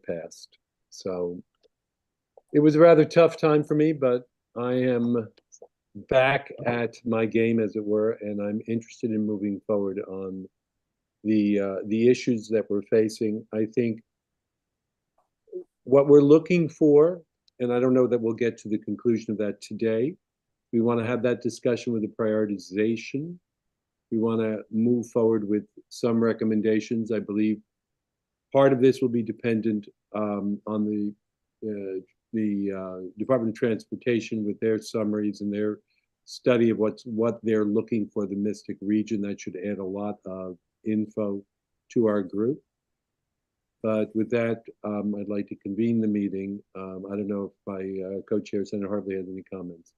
passed. So it was a rather tough time for me, but I am back at my game, as it were, and I'm interested in moving forward on the issues that we're facing. I think what we're looking for, and I don't know that we'll get to the conclusion of that today, we want to have that discussion with the prioritization. We want to move forward with some recommendations. I believe part of this will be dependent on the Department of Transportation with their summaries and their study of what they're looking for the Mystic region. That should add a lot of info to our group. But with that, I'd like to convene the meeting. I don't know if my co-chair, Senator Hartley, has any comments.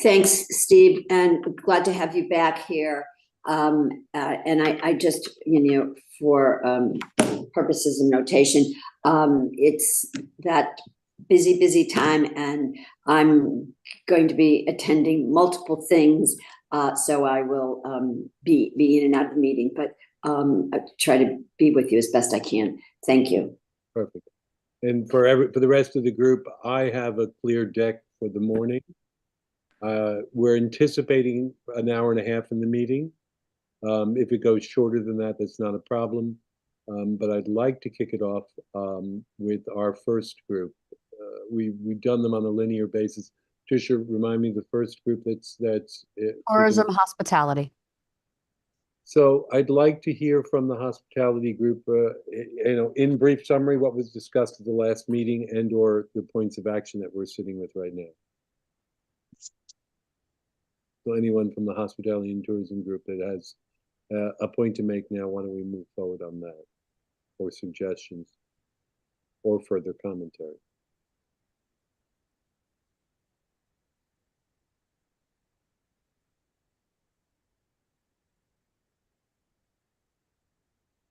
Thanks, Steve, and glad to have you back here. And I just, for purposes of notation, it's that busy time, and I'm going to be attending multiple things, so I will be in and out of the meeting, but I try to be with you as best I can. Thank you. Perfect. And for the rest of the group, I have a clear deck for the morning. We're anticipating an hour and a half in the meeting. If it goes shorter than that, that's not a problem. But I'd like to kick it off with our first group. We've done them on a linear basis. Tricia, remind me the first group that's tourism hospitality. So I'd like to hear from the hospitality group, in brief summary, what was discussed at the last meeting and/or the points of action that we're sitting with right now. So anyone from the hospitality and tourism group that has a point to make now, why don't we move forward on that, or suggestions, or further commentary?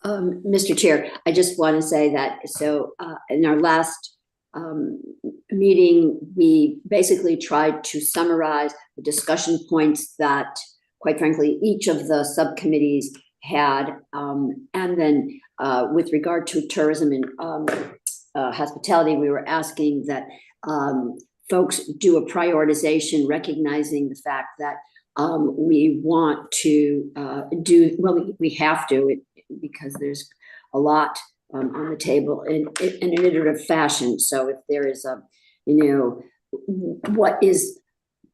Mr. Chair, I just want to say that, in our last meeting, we basically tried to summarize the discussion points that, quite frankly, each of the subcommittees had. And then with regard to tourism and hospitality, we were asking that folks do a prioritization, recognizing the fact that we want to we have to, because there's a lot on the table in an iterative fashion. So if there is what is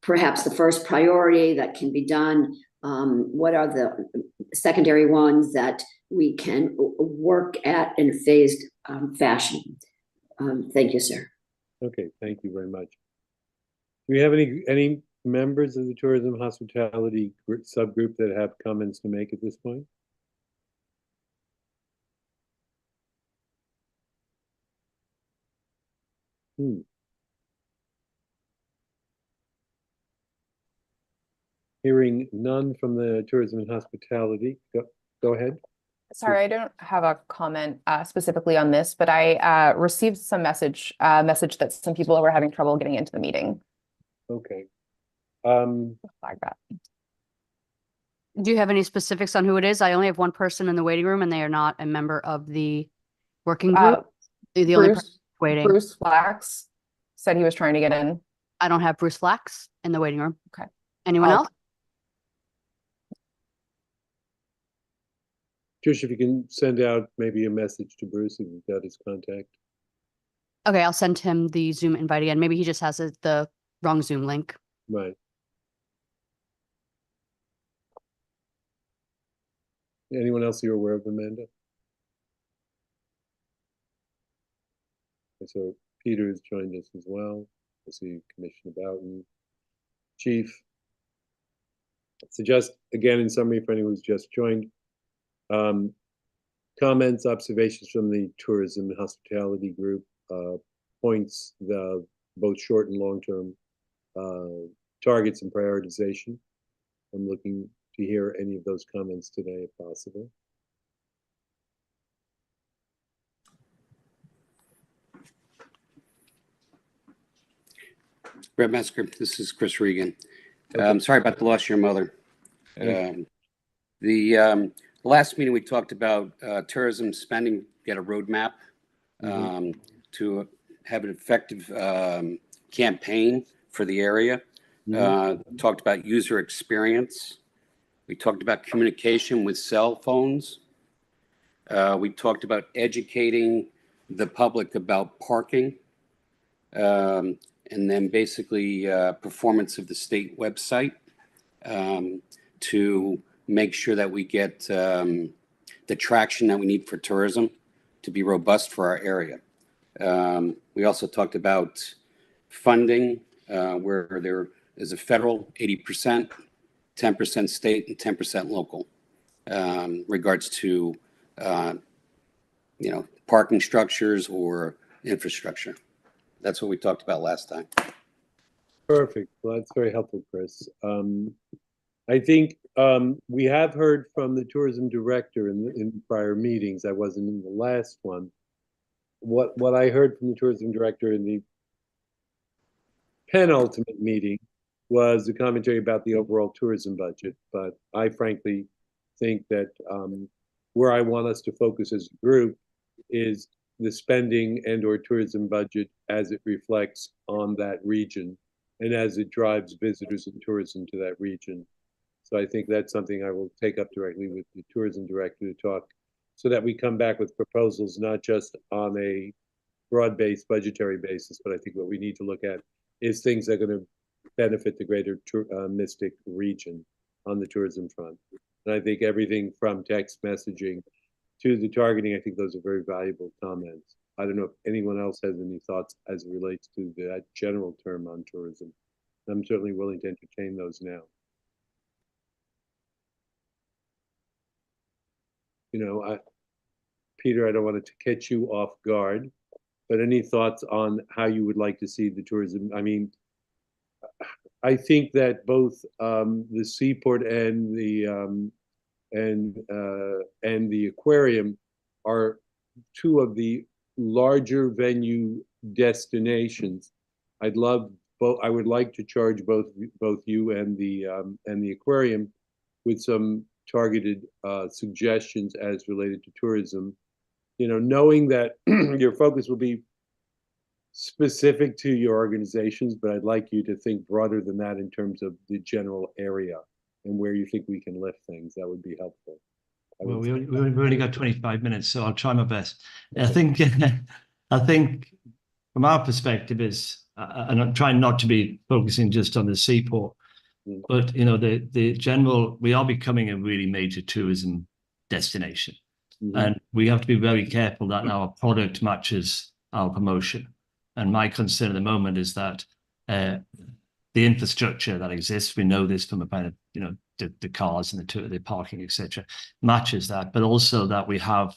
perhaps the first priority that can be done, what are the secondary ones that we can work at in a phased fashion. Thank you, sir. Okay, thank you very much. Do we have any members of the tourism hospitality subgroup that have comments to make at this point? Hearing none from the tourism and hospitality, go ahead. Sorry, I don't have a comment specifically on this, but I received some message that some people were having trouble getting into the meeting. Okay. Flag that. Do you have any specifics on who it is? I only have one person in the waiting room, and they are not a member of the working group. They're the only person waiting. Bruce Flax said he was trying to get in. I don't have Bruce Flax in the waiting room. Okay. Anyone else? Trish, if you can send out maybe a message to Bruce if you've got his contact. Okay, I'll send him the Zoom invite again. Maybe he just has the wrong Zoom link. Right. Anyone else you're aware of, Amanda? So Peter has joined us as well. I see Commissioner Boughton, Chief. So just again, in summary, for anyone who's just joined, comments, observations from the tourism and hospitality group, points, both short and long-term targets and prioritization. I'm looking to hear any of those comments today, if possible. Brett Metzger, this is Chris Regan. Okay. Sorry about the loss of your mother. The last meeting we talked about tourism spending, get a roadmap to have an effective campaign for the area. Talked about user experience. We talked about communication with cell phones. We talked about educating the public about parking. And then basically performance of the state website to make sure that we get the traction that we need for tourism to be robust for our area. We also talked about funding, where there is a federal 80%, 10% state, and 10% local, regards to parking structures or infrastructure. That's what we talked about last time. Perfect. Well, that's very helpful, Chris. I think we have heard from the tourism director in prior meetings. I wasn't in the last one. What I heard from the tourism director in the penultimate meeting was a commentary about the overall tourism budget. But I frankly think that where I want us to focus as a group is the spending and/or tourism budget as it reflects on that region and as it drives visitors and tourism to that region. So I think that's something I will take up directly with the tourism director to talk, so that we come back with proposals, not just on a broad-based budgetary basis, but I think what we need to look at is things that are going to benefit the greater Mystic region on the tourism front. And I think everything from text messaging to the targeting, I think those are very valuable comments. I don't know if anyone else has any thoughts as it relates to that general term on tourism. I'm certainly willing to entertain those now. Peter, I don't want to catch you off guard, but any thoughts on how you would like to see the tourism? I mean, I think that both the seaport and the aquarium are two of the larger venue destinations. I would like to charge both you and the aquarium with some targeted suggestions as related to tourism. Knowing that your focus will be specific to your organizations, but I'd like you to think broader than that in terms of the general area and where you think we can lift things. That would be helpful. Well, we've only got 25 minutes, so I'll try my best. I think from our perspective is, and I'm trying not to be focusing just on the seaport, but the general, we are becoming a really major tourism destination, and we have to be very careful that our product matches our promotion. And my concern at the moment is that the infrastructure that exists, we know this from about the cars and the parking, etc., matches that, but also that we have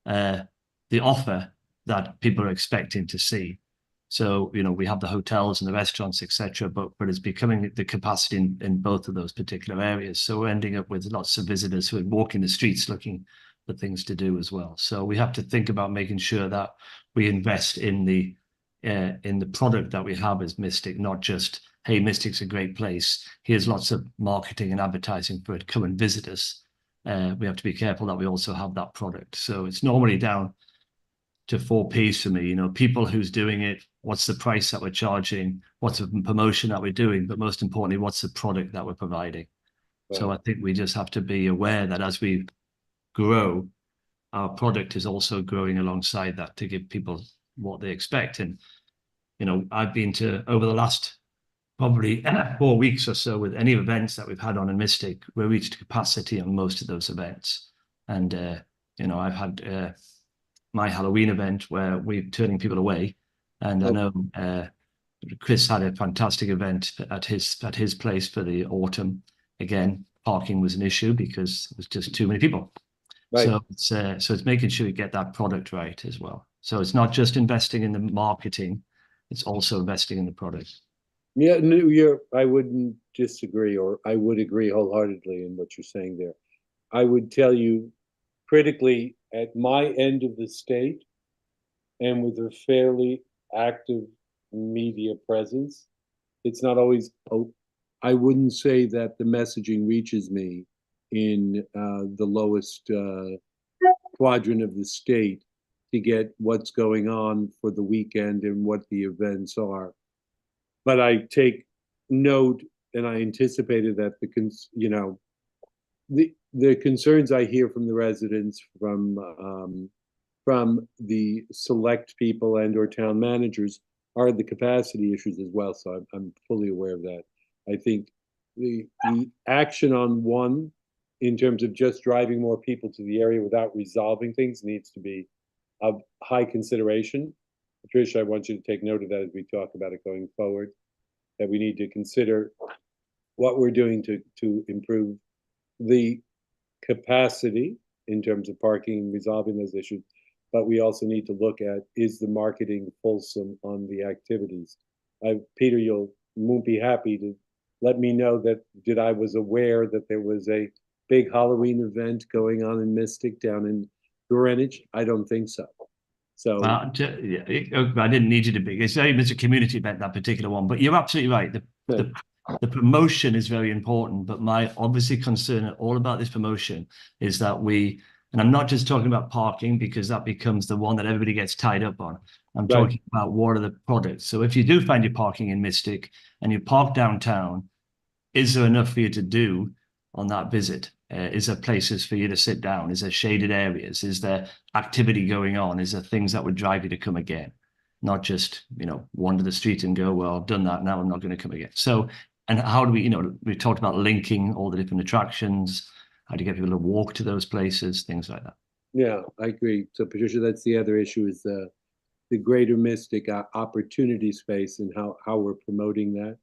the offer that people are expecting to see. So we have the hotels and the restaurants, etc., but it's becoming the capacity in both of those particular areas. So we're ending up with lots of visitors who are walking the streets looking for things to do as well. So we have to think about making sure that we invest in the product that we have as Mystic, not just, hey, Mystic's a great place, here's lots of marketing and advertising for it, come and visit us. We have to be careful that we also have that product. So it's normally down to 4 P's for me, people who's doing it, what's the price that we're charging, what's the promotion that we're doing, but most importantly, what's the product that we're providing. Right. So I think we just have to be aware that as we grow, our product is also growing alongside that to give people what they expect. And I've been to, over the last probably 4 weeks or so, with any events that we've had on in Mystic, we reached capacity on most of those events. And I've had my Halloween event where we're turning people away, and I know Chris had a fantastic event at his place for the autumn. Again, parking was an issue because it was just too many people. Right. So it's making sure we get that product right as well. So it's not just investing in the marketing, it's also investing in the product. Yeah, I wouldn't disagree, or I would agree wholeheartedly in what you're saying there. I would tell you critically, at my end of the state, and with a fairly active media presence, it's not always, I wouldn't say that the messaging reaches me in the lowest quadrant of the state to get what's going on for the weekend and what the events are. But I take note, and I anticipated that the concerns I hear from the residents, from the select people and or town managers are the capacity issues as well. So I'm fully aware of that. I think the action on one, in terms of just driving more people to the area without resolving things, needs to be of high consideration. Patricia, I want you to take note of that as we talk about it going forward, that we need to consider what we're doing to improve the capacity in terms of parking and resolving those issues. But we also need to look at, is the marketing fulsome on the activities? Peter, you won't be happy to let me know that I was aware that there was a big Halloween event going on in Mystic down in Greenwich. I don't think so. So I didn't need you to be. It's very much a community event, that particular one. But you're absolutely right. The promotion is very important. But my obviously concern all about this promotion is that and I'm not just talking about parking, because that becomes the one that everybody gets tied up on. I'm talking about what are the products. So if you do find your parking in Mystic and you park downtown, is there enough for you to do on that visit? Is there places for you to sit down? Is there shaded areas? Is there activity going on? Is there things that would drive you to come again? Not just, wander the street and go, well, I've done that, now I'm not going to come again. So, and how do we talked about linking all the different attractions, how do you get people to walk to those places, things like that. Yeah, I agree. So Patricia, that's the other issue, is the greater Mystic opportunity space and how we're promoting that.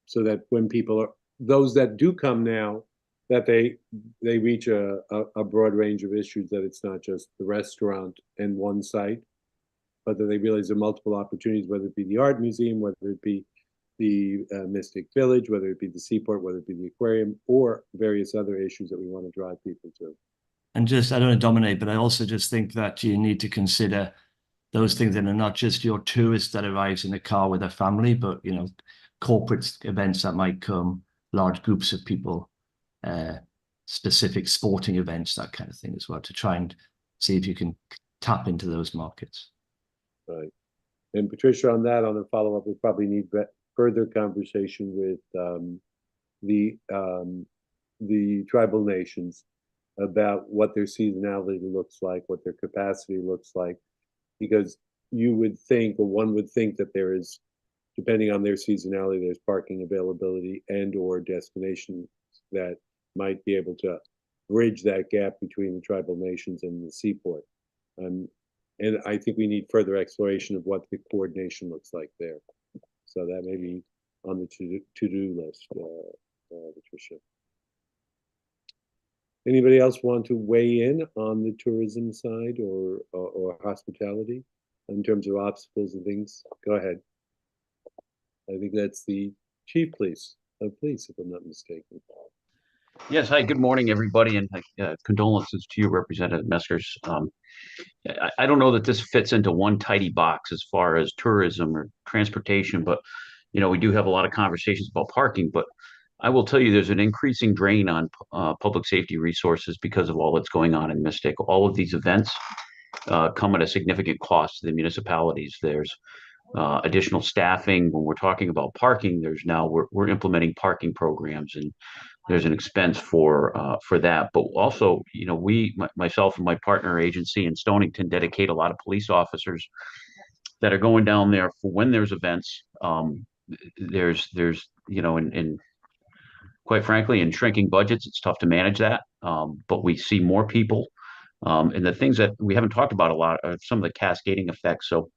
So that when those that do come now, that they reach a broad range of issues, that it's not just the restaurant and one site, but that they realize there are multiple opportunities, whether it be the art museum, whether it be the Mystic Village, whether it be the seaport, whether it be the aquarium, or various other issues that we want to drive people to. And I don't want to dominate, but I also just think that you need to consider those things that are not just your tourist that arrives in a car with a family, but, corporate events that might come, large groups of people, specific sporting events, that kind of thing as well, to try and see if you can tap into those markets. Right. And Patricia, on the follow-up, we probably need further conversation with the tribal nations about what their seasonality looks like, what their capacity looks like, because you would think, or one would think, that there is, depending on their seasonality, there's parking availability and or destinations that might be able to bridge that gap between the tribal nations and the seaport. And I think we need further exploration of what the coordination looks like there. So that may be on the to-do list, Patricia. Anybody else want to weigh in on the tourism side or hospitality in terms of obstacles and things? Go ahead. I think that's the chief of police, if I'm not mistaken. Yes. Hi, good morning, everybody, and condolences to you, Representative Meskers. I don't know that this fits into one tidy box as far as tourism or transportation, but, we do have a lot of conversations about parking, but I will tell you there's an increasing drain on public safety resources because of all that's going on in Mystic. All of these events come at a significant cost to the municipalities. There's additional staffing. When we're talking about parking, we're implementing parking programs, and there's an expense for that. But also, myself and my partner agency in Stonington dedicate a lot of police officers that are going down there for when there's events. There's and quite frankly, in shrinking budgets, it's tough to manage that. But we see more people, and the things that we haven't talked about a lot are some of the cascading effects. So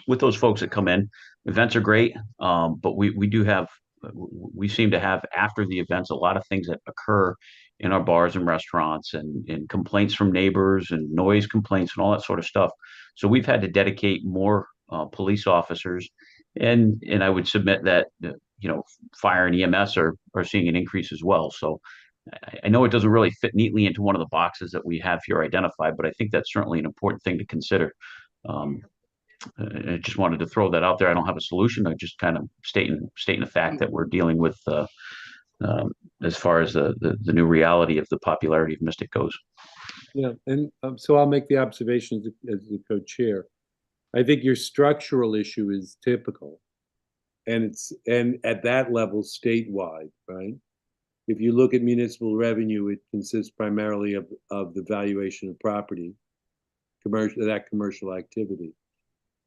with those folks that come in, events are great, but we seem to have, after the events, a lot of things that occur in our bars and restaurants, and complaints from neighbors and noise complaints and all that sort of stuff. So we've had to dedicate more police officers, and I would submit that fire and EMS are seeing an increase as well. So I know it doesn't really fit neatly into one of the boxes that we have here identified, but I think that's certainly an important thing to consider. I just wanted to throw that out there. I don't have a solution. I just kind of stating the fact that we're dealing with as far as the new reality of the popularity of Mystic goes. Yeah, and so I'll make the observation as the co-chair. I think your structural issue is typical. And at that level statewide, right? If you look at municipal revenue, it consists primarily of the valuation of property, commercial activity.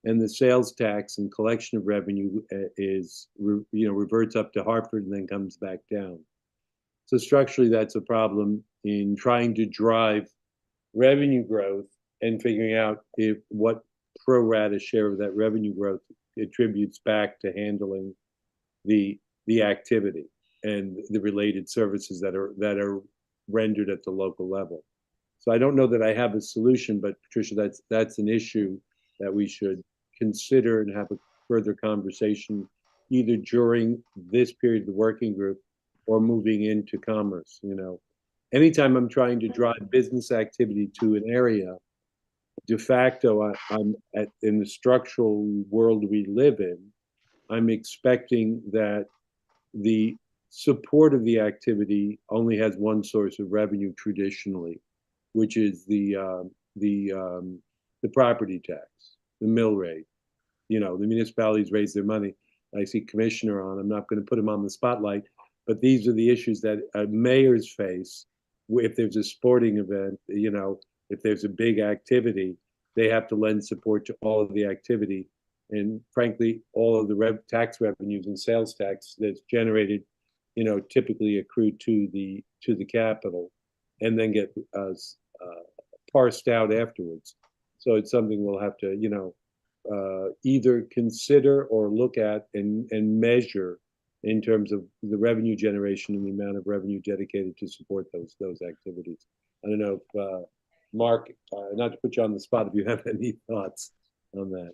And the sales tax and collection of revenue reverts up to Hartford and then comes back down. So structurally, that's a problem in trying to drive revenue growth and figuring out what pro rata share of that revenue growth attributes back to handling the activity and the related services that are rendered at the local level. So I don't know that I have a solution, but Patricia, that's an issue that we should consider and have a further conversation either during this period of the working group or moving into commerce. Anytime I'm trying to drive business activity to an area, de facto, I'm in the structural world we live in, I'm expecting that the support of the activity only has one source of revenue traditionally, which is the property tax, the mill rate. The municipalities raise their money. I see Commissioner on. I'm not going to put him on the spotlight, but these are the issues that mayors face. If there's a sporting event, if there's a big activity, they have to lend support to all of the activity. And frankly, all of the tax revenues and sales tax that's generated, typically accrue to the capital and then get parsed out afterwards. So it's something we'll have to, either consider or look at and measure in terms of the revenue generation and the amount of revenue dedicated to support those activities. I don't know if Mark, not to put you on the spot, if you have any thoughts on that.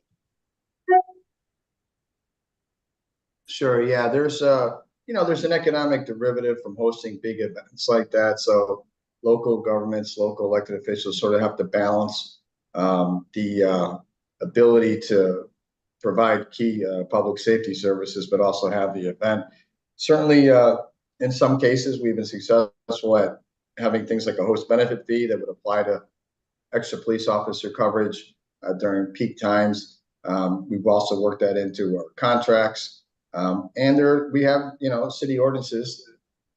Sure. Yeah. There's an economic derivative from hosting big events like that. So local governments, local elected officials sort of have to balance the ability to provide key public safety services, but also have the event. Certainly, in some cases, we've been successful at having things like a host benefit fee that would apply to extra police officer coverage during peak times. We've also worked that into our contracts. And we have, city ordinances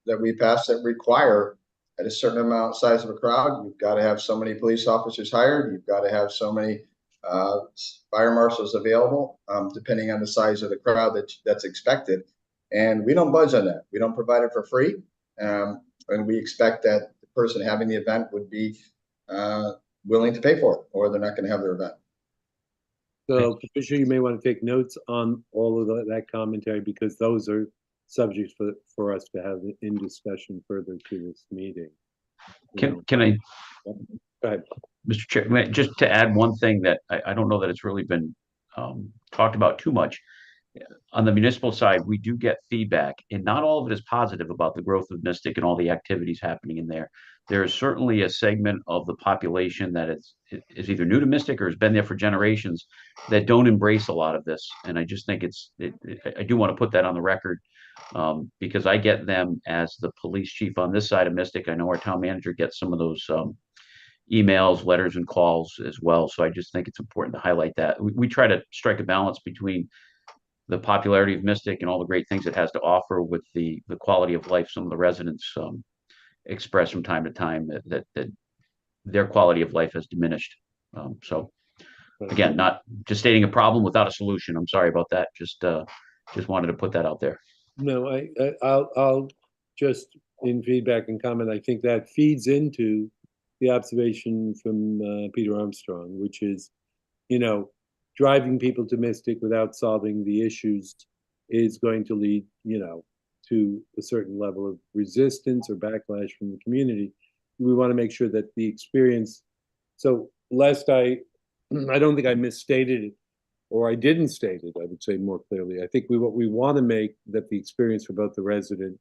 that we pass that require at a certain size of a crowd, you've got to have so many police officers hired. You've got to have so many fire marshals available, depending on the size of the crowd that's expected. And we don't budge on that. We don't provide it for free. And we expect that the person having the event would be willing to pay for it, or they're not going to have their event. So, Patricia, you may want to take notes on all of that commentary, because those are subjects for us to have in discussion further to this meeting. Can I, Go ahead. Mr. Chair, just to add one thing that I don't know that it's really been talked about too much. On the municipal side, we do get feedback, and not all of it is positive about the growth of Mystic and all the activities happening in there. There is certainly a segment of the population that is either new to Mystic or has been there for generations that don't embrace a lot of this. And I just think I do want to put that on the record, because I get them as the police chief on this side of Mystic. I know our town manager gets some of those emails, letters, and calls as well. So I just think it's important to highlight that. We try to strike a balance between the popularity of Mystic and all the great things it has to offer with the quality of life some of the residents express from time to time that their quality of life has diminished. So again, not just stating a problem without a solution. I'm sorry about that. Just wanted to put that out there. No, I'll just in feedback and comment, I think that feeds into the observation from Peter Armstrong, which is, driving people to Mystic without solving the issues is going to lead, to a certain level of resistance or backlash from the community. We want to make sure that the experience, so lest I don't think I misstated it, or I didn't state it, I would say more clearly. I think what we want to make that the experience for both the resident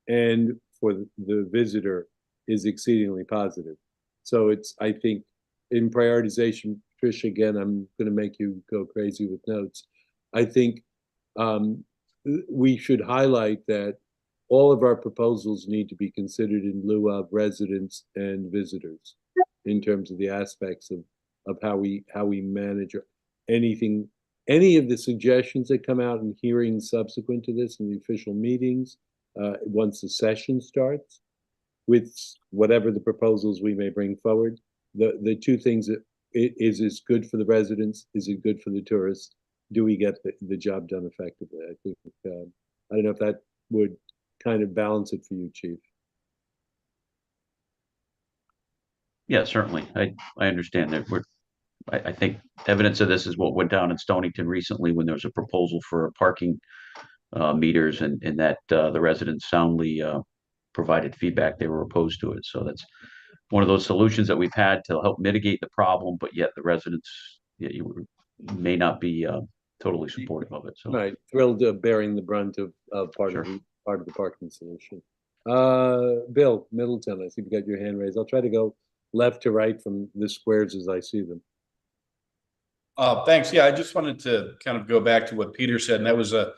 and for the visitor is exceedingly positive. So I think in prioritization, Trish, again, I'm going to make you go crazy with notes. I think we should highlight that all of our proposals need to be considered in lieu of residents and visitors. in terms of the aspects of how we manage anything, any of the suggestions that come out in hearings subsequent to this in the official meetings, once the session starts, with whatever the proposals we may bring forward. The two things that is good for the residents? Is it good for the tourists? Do we get the job done effectively? I think, I don't know if that would kind of balance it for you, Chief. Yeah, certainly. I understand that I think evidence of this is what went down in Stonington recently when there was a proposal for parking meters and that the residents soundly provided feedback they were opposed to it. So that's one of those solutions that we've had to help mitigate the problem, but yet the residents may not be totally supportive of it. So Right, thrilled to bearing the brunt of part Sure. of the parking solution. Bill Middleton, I see you got your hand raised. I'll try to go left to right from the squares as I see them. Thanks. Yeah, I just wanted to kind of go back to what Peter said, and that was a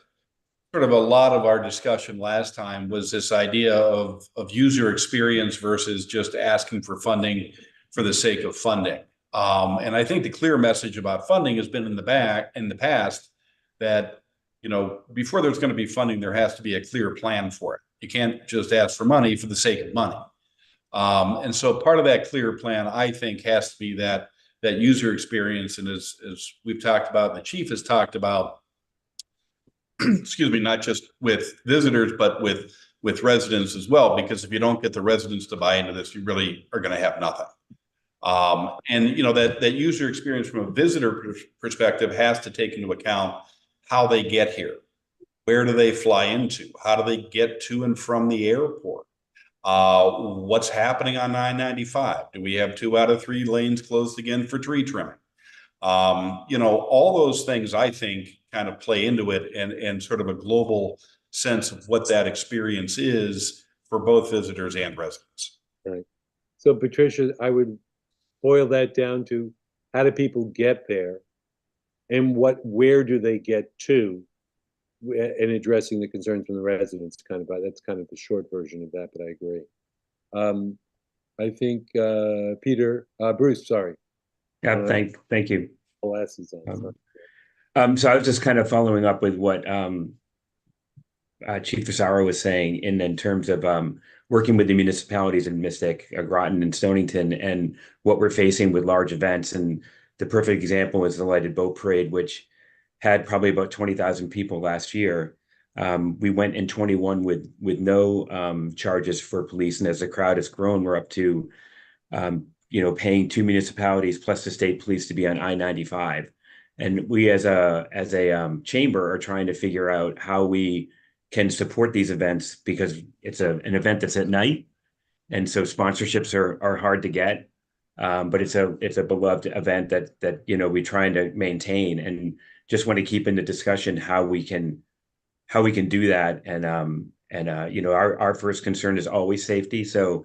sort of a lot of our discussion last time was this idea of user experience versus just asking for funding for the sake of funding. And I think the clear message about funding has been in the past that, you know, before there's going to be funding, there has to be a clear plan for it. You can't just ask for money for the sake of money. And so part of that clear plan, I think, has to be that user experience. And as we've talked about, the chief has talked about, excuse me, not just with visitors, but with residents as well, because if you don't get the residents to buy into this, you really are going to have nothing. And you know, that user experience from a visitor perspective has to take into account how they get here. Where do they fly into? How do they get to and from the airport? What's happening on 995? Do we have 2 out of 3 lanes closed again for tree trimming? You know, all those things I think kind of play into it and sort of a global sense of what that experience is for both visitors and residents. Right. So Patricia, I would boil that down to how do people get there and where do they get to, and addressing the concerns from the residents. That's kind of the short version of that, but I agree. I think Bruce, sorry. Yeah, thank you. Glasses on. So I was just kind of following up with what Chief Fusaro was saying in terms of working with the municipalities in Mystic, Groton, and Stonington, and what we're facing with large events. And the perfect example is the Lighted Boat Parade, which had probably about 20,000 people last year. We went in 21 with no charges for police, and as the crowd has grown, we're up to paying 2 municipalities plus the state police to be on I-95. And we as a chamber are trying to figure out how we can support these events, because it's an event that's at night, and so sponsorships are hard to get. But it's a beloved event that we're trying to maintain, and just want to keep in the discussion how we can do that. And our first concern is always safety. So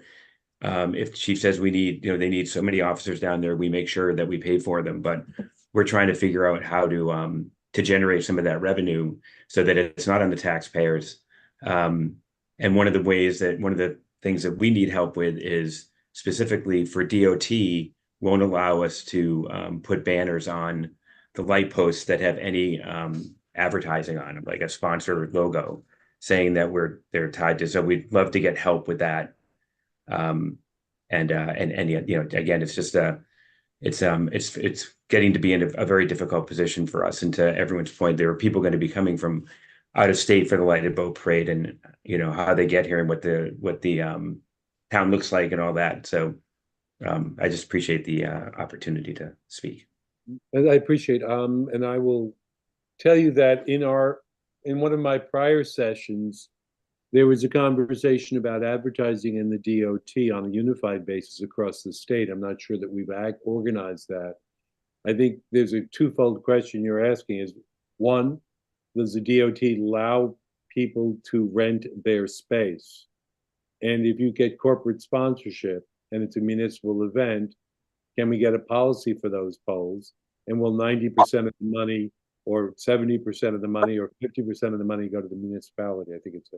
if the chief says they need so many officers down there, we make sure that we pay for them. But we're trying to figure out how to generate some of that revenue so that it's not on the taxpayers. And one of the things that we need help with is specifically for DOT won't allow us to put banners on the light posts that have any advertising on them, like a sponsor logo saying that they're tied to. So we'd love to get help with that. And again, it's just it's getting to be in a very difficult position for us. And to everyone's point, there are people going to be coming from out of state for the Lighted Boat Parade, and how they get here and what the town looks like and all that. So I just appreciate the opportunity to speak. And I appreciate, and I will tell you that in one of my prior sessions, there was a conversation about advertising in the DOT on a unified basis across the state. I'm not sure that we've organized that. I think there's a twofold question you're asking is, one, does the DOT allow people to rent their space? And if you get corporate sponsorship and it's a municipal event, can we get a policy for those poles? And will 90% of the money or 70% of the money or 50% of the money go to the municipality? I think it's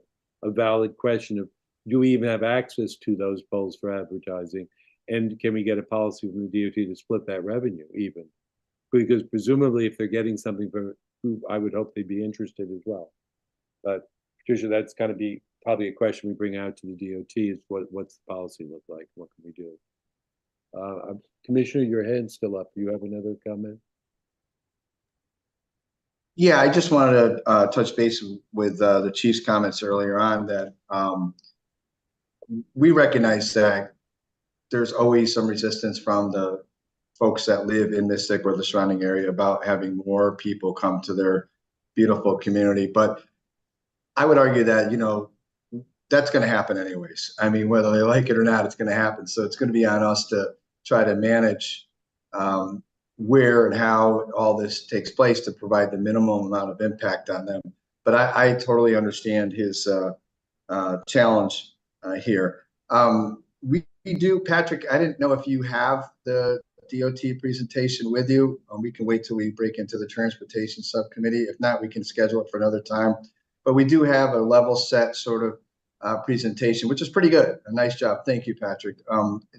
a valid question of, do we even have access to those poles for advertising? And can we get a policy from the DOT to split that revenue even? Because presumably if they're getting something from, I would hope they'd be interested as well. But Patricia, that's gotta be probably a question we bring out to the DOT is what's the policy look like? What can we do? Commissioner, your hand's still up. Do you have another comment? Yeah, I just wanted to touch base with the chief's comments earlier on that we recognize that there's always some resistance from the folks that live in Mystic or the surrounding area about having more people come to their beautiful community. But I would argue that, you know, that's going to happen anyways. I mean, whether they like it or not, it's going to happen. So it's going to be on us to try to manage where and how all this takes place to provide the minimum amount of impact on them. But I totally understand his challenge here. We do, Patrick, I didn't know if you have the DOT presentation with you. We can wait till we break into the transportation subcommittee. If not, we can schedule it for another time. But we do have a level set sort of presentation, which is pretty good. A nice job. Thank you, Patrick.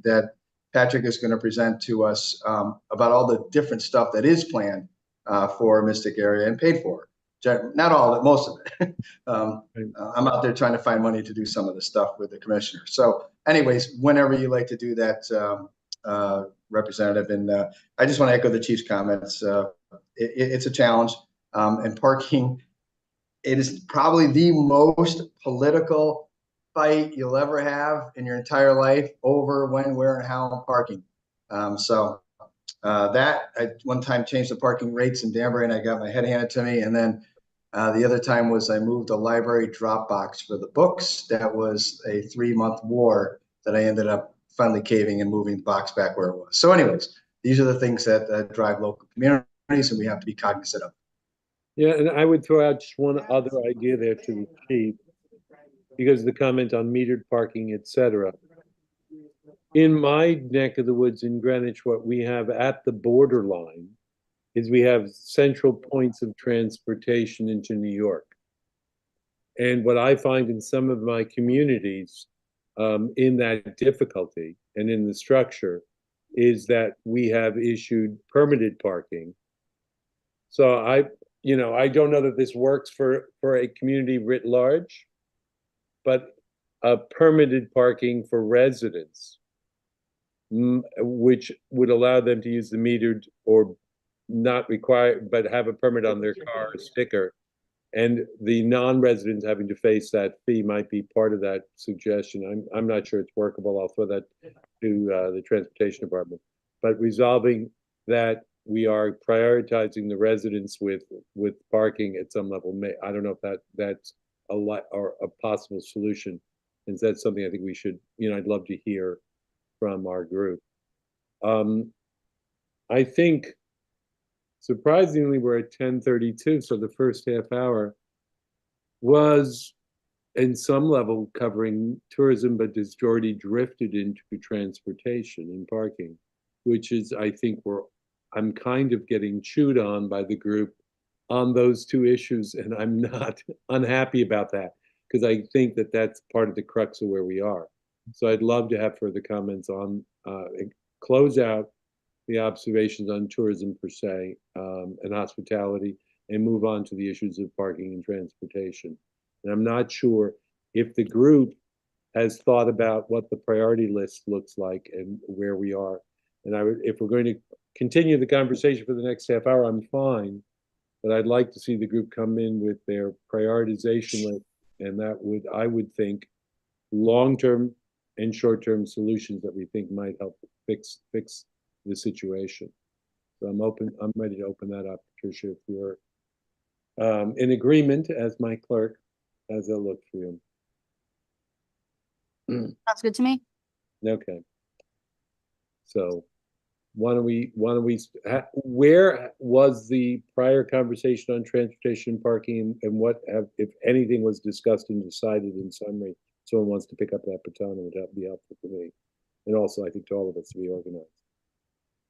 That Patrick is going to present to us about all the different stuff that is planned for Mystic area and paid for. Not all of it, most of it. I'm out there trying to find money to do some of the stuff with the commissioner. So anyways, whenever you like to do that, Representative, and I just want to echo the chief's comments. It's a challenge, and parking, it is probably the most political fight you'll ever have in your entire life over when, where, and how I'm parking. That I one time changed the parking rates in Danbury and I got my head handed to me. And then the other time was I moved a library drop box for the books. That was a 3-month war that I ended up finally caving and moving the box back where it was. So anyways, these are the things that drive local communities and we have to be cognizant of. Yeah, and I would throw out just one other idea there to the chief, because of the comment on metered parking, et cetera. In my neck of the woods in Greenwich, what we have at the borderline is we have central points of transportation into New York. And what I find in some of my communities in that difficulty and in the structure is that we have issued permitted parking. So I don't know that this works for a community writ large, but permitted parking for residents, which would allow them to use the metered or not require, but have a permit on their car sticker. And the non-residents having to face that fee might be part of that suggestion. I'm not sure it's workable. I'll throw that to the transportation department. But resolving that we are prioritizing the residents with parking at some level. I don't know if that's a lot or a possible solution. And that's something I think we should, I'd love to hear from our group. I think surprisingly we're at 10:32, so the first half hour was in some level covering tourism, but has already drifted into transportation and parking, which is, I think I'm kind of getting chewed on by the group on those two issues, and I'm not unhappy about that because I think that that's part of the crux of where we are. So I'd love to have further comments on close out the observations on tourism per se and hospitality and move on to the issues of parking and transportation. And I'm not sure if the group has thought about what the priority list looks like and where we are. And if we're going to continue the conversation for the next half hour, I'm fine. But I'd like to see the group come in with their prioritization list, and that I would think, long-term and short-term solutions that we think might help fix the situation. So I'm ready to open that up, Patricia, if you're in agreement as my clerk. How's that look for you? Sounds good to me. Okay. So where was the prior conversation on transportation and parking, and what if anything was discussed and decided in summary? Someone wants to pick up that baton, and would be helpful for me, and also I think to all of us to be organized.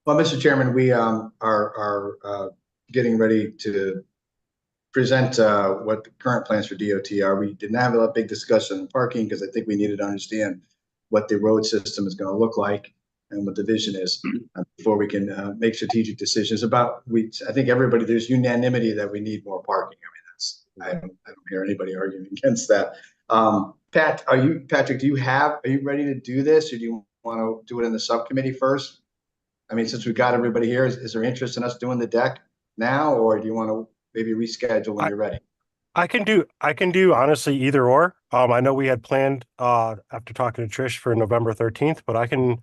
Well, Mr. Chairman, we are getting ready to present what the current plans for DOT are. We did not have a big discussion on parking because I think we needed to understand what the road system is going to look like. and what the vision is before we can make strategic decisions about. I think everybody, there's unanimity that we need more parking. I mean, I don't hear anybody arguing against that. Patrick, are you ready to do this, or do you want to do it in the subcommittee first? I mean, since we've got everybody here, is there interest in us doing the deck now, or do you want to maybe reschedule when you're ready? I can do honestly either or. I know we had planned after talking to Trish for November 13th, but I can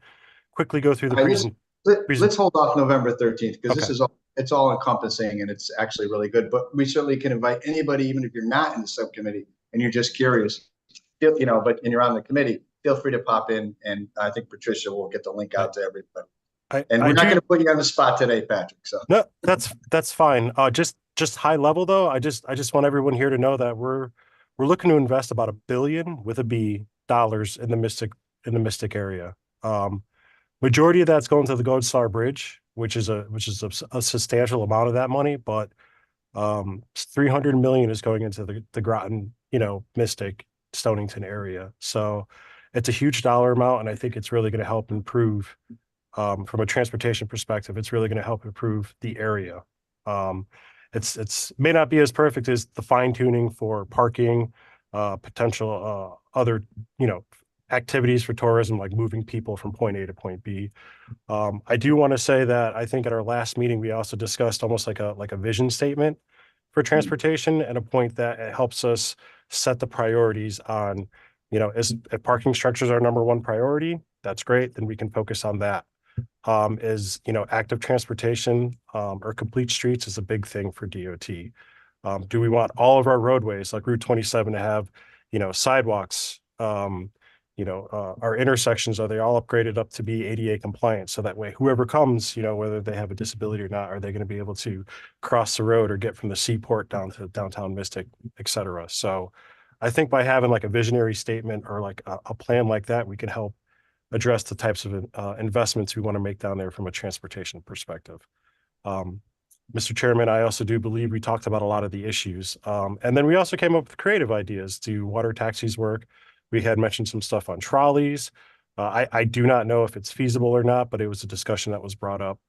quickly go through the Let's hold off November 13th, because this Okay. is it's all encompassing and it's actually really good. But we certainly can invite anybody, even if you're not in the subcommittee and you're just curious, and you're on the committee, feel free to pop in, and I think Patricia will get the link out to everybody. We're not going to put you on the spot today, Patrick. So no, that's fine. Just high level though. I just want everyone here to know that we're looking to invest about $1 billion with a B dollars in the Mystic area. Majority of that's going to the Gold Star Bridge, which is a substantial amount of that money, but 300 million is going into the Groton, Mystic, Stonington area. So it's a huge dollar amount, and I think it's really going to help improve from a transportation perspective. It's really going to help improve the area. It's may not be as perfect as the fine tuning for parking, potential other activities for tourism, like moving people from point A to point B. I do want to say that I think at our last meeting we also discussed almost like a vision statement for transportation, and a point that it helps us set the priorities on, if parking structures are number one priority, that's great, then we can focus on that. Active transportation or complete streets is a big thing for DOT. Do we want all of our roadways like Route 27 to have, sidewalks? Our intersections, are they all upgraded up to be ADA compliant? So that way, whoever comes, whether they have a disability or not, are they going to be able to cross the road or get from the seaport down to downtown Mystic, et cetera? So I think by having like a visionary statement or like a plan like that, we can help address the types of investments we want to make down there from a transportation perspective. Mr. Chairman, I also do believe we talked about a lot of the issues. And then we also came up with creative ideas. Do water taxis work? We had mentioned some stuff on trolleys. I do not know if it's feasible or not, but it was a discussion that was brought up.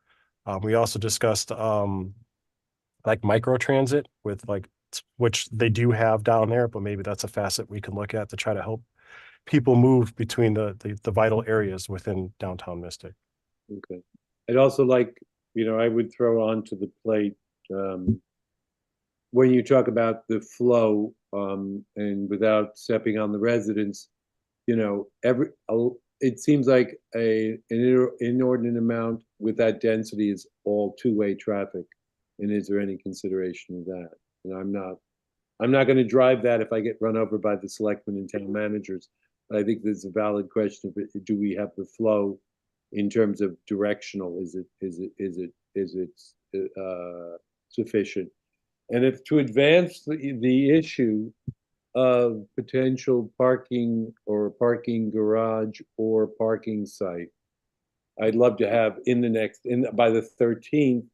We also discussed like microtransit with which they do have down there, but maybe that's a facet we can look at to try to help people move between the vital areas within downtown Mystic. Okay. I'd also like, I would throw onto the plate, when you talk about the flow, and without stepping on the residents, it seems like an inordinate amount with that density is all two-way traffic. And is there any consideration of that? And I'm not going to drive that if I get run over by the selectmen and town managers. I think there's a valid question of, do we have the flow in terms of directional? Is it sufficient? And if to advance the issue of potential parking or parking garage or parking site, I'd love to have by the 13th,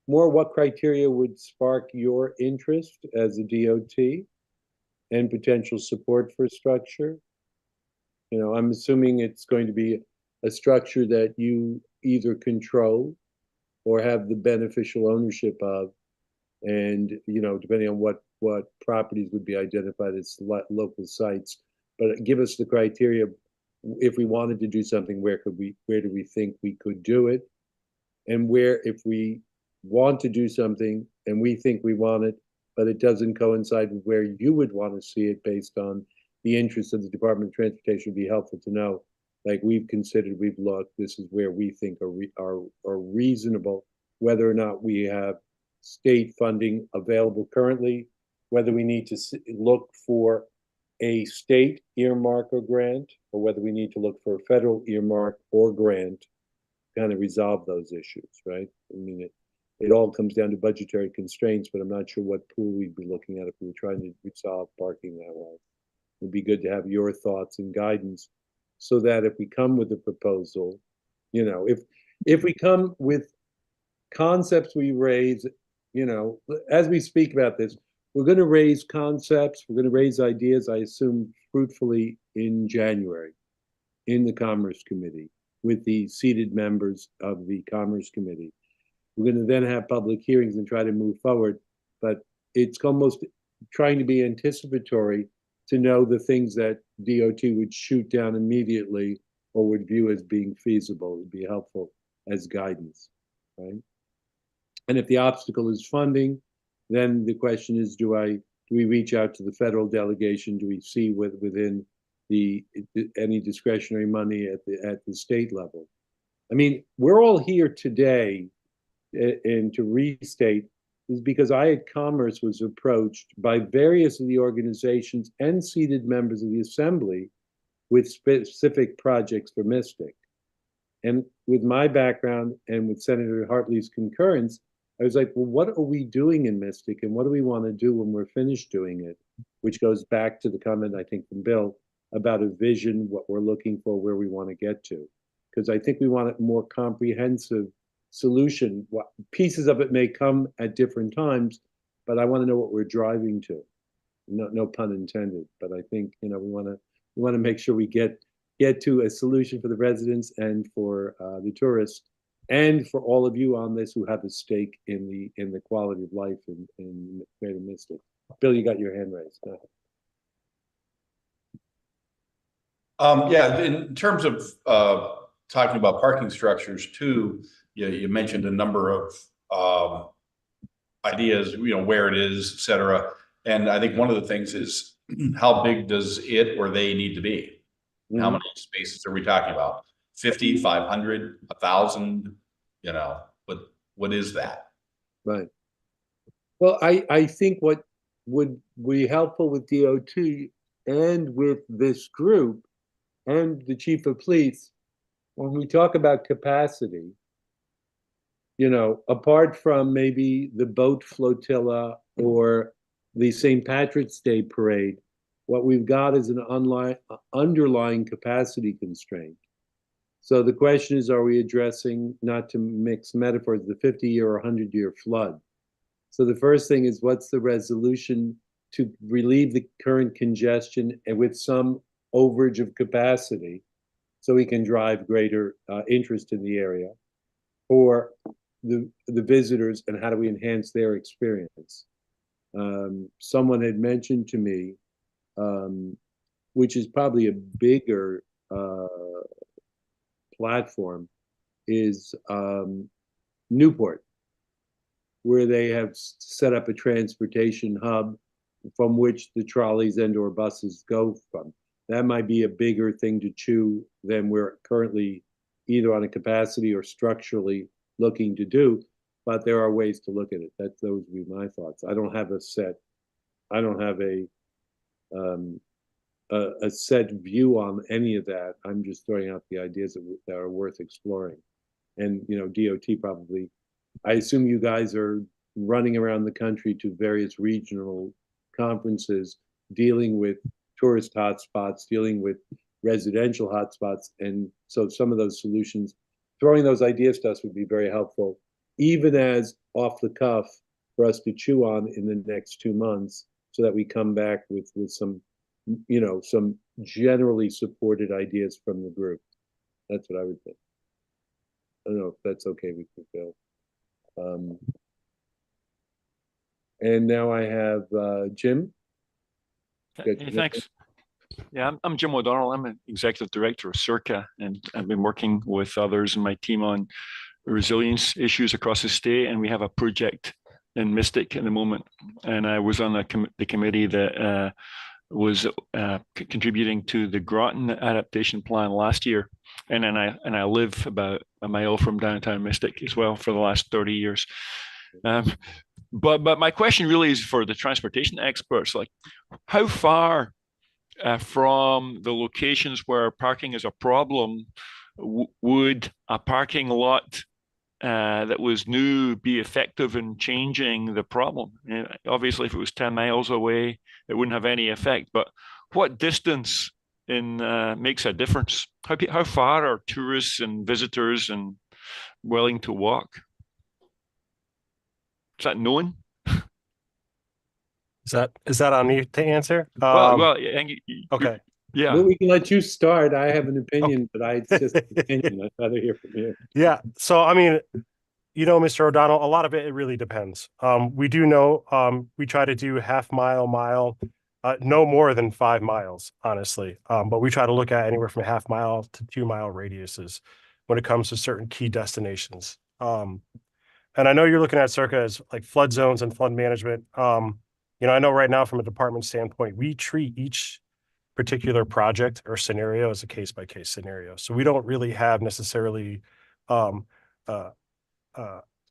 more what criteria would spark your interest as a DOT and potential support for structure. I'm assuming it's going to be a structure that you either control or have the beneficial ownership of. And, depending on what properties would be identified as local sites. But give us the criteria. If we wanted to do something, where do we think we could do it? And where, if we want to do something and we think we want it, but it doesn't coincide with where you would want to see it based on the interests of the Department of Transportation, would be helpful to know. Like we've considered, we've looked, this is where we think are reasonable, whether or not we have state funding available currently, whether we need to look for a state earmark or grant, or whether we need to look for a federal earmark or grant to kind of resolve those issues, right? I mean, it all comes down to budgetary constraints, but I'm not sure what pool we'd be looking at if we were trying to resolve parking that way. It'd be good to have your thoughts and guidance, so that if we come with a proposal, if we come with concepts we raise, as we speak about this, we're going to raise concepts, we're going to raise ideas, I assume, fruitfully in January in the Commerce Committee. with the seated members of the Commerce Committee. We're going to then have public hearings and try to move forward, but it's almost trying to be anticipatory to know the things that DOT would shoot down immediately or would view as being feasible. It would be helpful as guidance, right? And if the obstacle is funding, then the question is, do we reach out to the federal delegation? Do we see within any discretionary money at the state level? I mean, we're all here today, and to restate, is because IAD Commerce was approached by various of the organizations and seated members of the Assembly with specific projects for Mystic. And with my background and with Senator Hartley's concurrence, I was like, well, what are we doing in Mystic, and what do we want to do when we're finished doing it? Which goes back to the comment, I think, from Bill about a vision, what we're looking for, where we want to get to. Because I think we want a more comprehensive solution. Pieces of it may come at different times, but I want to know what we're driving to. No pun intended, but I think, we want to make sure we get to a solution for the residents and for the tourists, and for all of you on this who have a stake in the quality of life in Greater Mystic. Bill, you got your hand raised. Go ahead. Yeah, in terms of talking about parking structures too, you mentioned a number of ideas, where it is, et cetera. And I think one of the things is, how big does it or they need to be? How many spaces are we talking about? 50, 500, 1,000, what is that? Right. Well, I think what would be helpful with DOT and with this group and the chief of police, when we talk about capacity, apart from maybe the boat flotilla or the St. Patrick's Day parade, what we've got is an underlying capacity constraint. So the question is, are we addressing, not to mix metaphors, the 50-year or 100-year flood? So the first thing is, what's the resolution to relieve the current congestion and with some overage of capacity so we can drive greater interest in the area for the visitors, and how do we enhance their experience? Someone had mentioned to me, which is probably a bigger platform, is Newport, where they have set up a transportation hub from which the trolleys and or buses go from. That might be a bigger thing to chew than we're currently either on a capacity or structurally looking to do, but there are ways to look at it. Those would be my thoughts. I don't have a set view on any of that. I'm just throwing out the ideas that are worth exploring. And DOT probably, I assume you guys are running around the country to various regional conferences, dealing with tourist hotspots, dealing with residential hotspots. And so some of those solutions, throwing those ideas to us would be very helpful, even as off the cuff for us to chew on in the next 2 months, so that we come back with some, some generally supported ideas from the group. That's what I would think. I don't know if that's okay with you, Bill. And now I have Jim. Hey, thanks. Yeah, I'm Jim O'Donnell. I'm an executive director of Circa, and I've been working with others in my team on resilience issues across the state. And we have a project in Mystic at the moment. And I was on the committee that was contributing to the Groton adaptation plan last year. And then I live about a mile from downtown Mystic as well for the last 30 years. But my question really is for the transportation experts, like how far from the locations where parking is a problem would a parking lot that was new be effective in changing the problem? Obviously, if it was 10 miles away, it wouldn't have any effect. But what distance makes a difference? How far are tourists and visitors and willing to walk? Is that known? Is that on me to answer? Well, Okay. Yeah. Well, we can let you start. I have an opinion, but it's just an opinion. I'd rather hear from you. Yeah. So, I mean, Mr. O'Donnell, a lot of it really depends. We do know, we try to do half mile, no more than 5 miles, honestly. But we try to look at anywhere from half mile to 2 mile radiuses when it comes to certain key destinations. And I know you're looking at Circa as like flood zones and flood management. I know right now from a department standpoint, we treat each particular project or scenario as a case by case scenario. So we don't really have necessarily a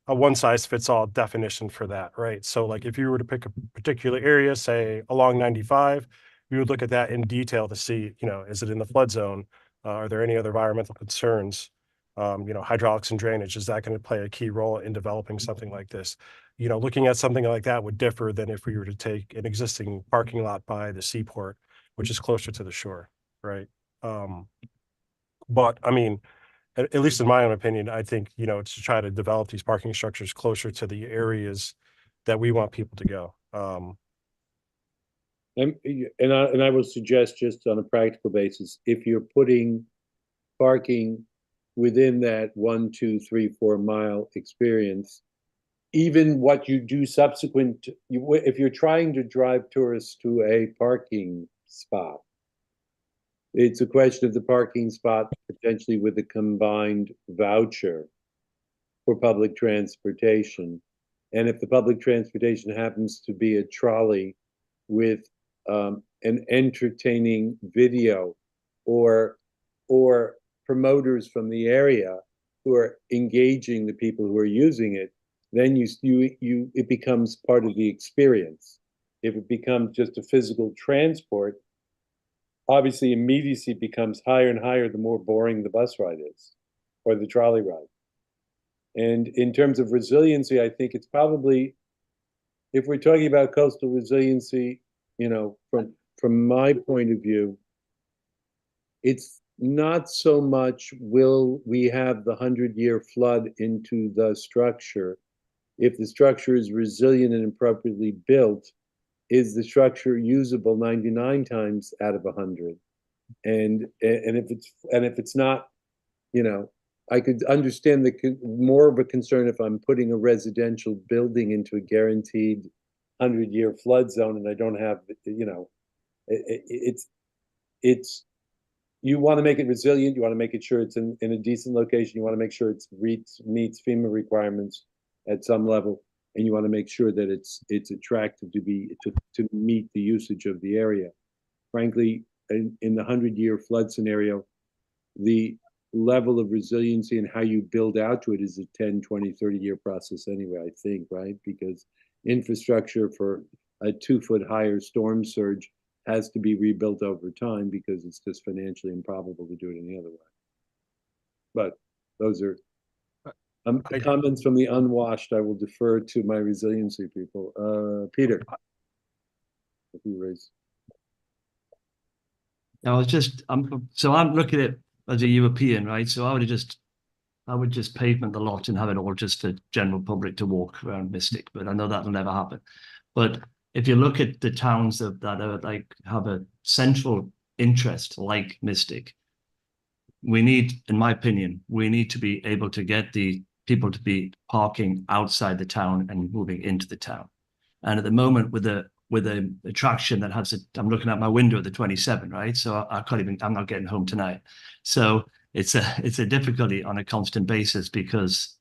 one size fits all definition for that, right? So like if you were to pick a particular area, say along 95, we would look at that in detail to see, is it in the flood zone? Are there any other environmental concerns? Hydraulics and drainage, is that going to play a key role in developing something like this? Looking at something like that would differ than if we were to take an existing parking lot by the seaport, which is closer to the shore, right? But I mean, at least in my own opinion, I think, it's to try to develop these parking structures closer to the areas that we want people to go. And I will suggest, just on a practical basis, if you're putting parking within that 1, 2, 3, 4 mile experience, even what you do subsequent, if you're trying to drive tourists to a parking spot, it's a question of the parking spot potentially with a combined voucher for public transportation. And if the public transportation happens to be a trolley with an entertaining video or promoters from the area who are engaging the people who are using it, then it becomes part of the experience. If it becomes just a physical transport, obviously immediacy becomes higher and higher the more boring the bus ride is or the trolley ride. And in terms of resiliency, I think it's probably, if we're talking about coastal resiliency, from my point of view, it's not so much will we have the 100-year flood into the structure. If the structure is resilient and appropriately built, is the structure usable 99 times out of 100? And if it's not, I could understand more of a concern if I'm putting a residential building into a guaranteed 100-year flood zone and I don't have, it's you want to make it resilient. You want to make it sure it's in a decent location. You want to make sure it meets FEMA requirements at some level, and you want to make sure that it's attractive to meet the usage of the area. Frankly, in the 100-year flood scenario, the level of resiliency and how you build out to it is a 10, 20, 30-year process anyway, I think, right? Because infrastructure for a 2-foot higher storm surge has to be rebuilt over time because it's just financially improbable to do it any other way. But those are comments from the unwashed. I will defer to my resiliency people. Peter, if you raise. I'm looking at it as a European, right? So I would just pavement the lot and have it all just for general public to walk around Mystic, but I know that'll never happen. But if you look at the towns that are like have a central interest like Mystic, we need, in my opinion, we need to be able to get the people to be parking outside the town and moving into the town. And at the moment, with an attraction that has I'm looking at my window at the 27, right? So I'm not getting home tonight. So it's a difficulty on a constant basis because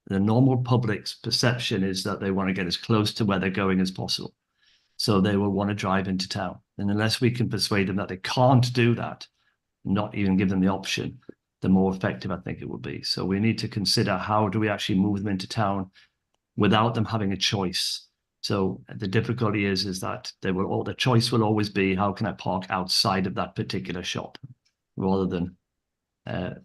the normal public's perception is that they want to get as close to where they're going as possible. So they will want to drive into town. And unless we can persuade them that they can't do that, not even give them the option, the more effective I think it will be. So we need to consider how do we actually move them into town without them having a choice. So the difficulty is that the choice will always be, how can I park outside of that particular shop rather than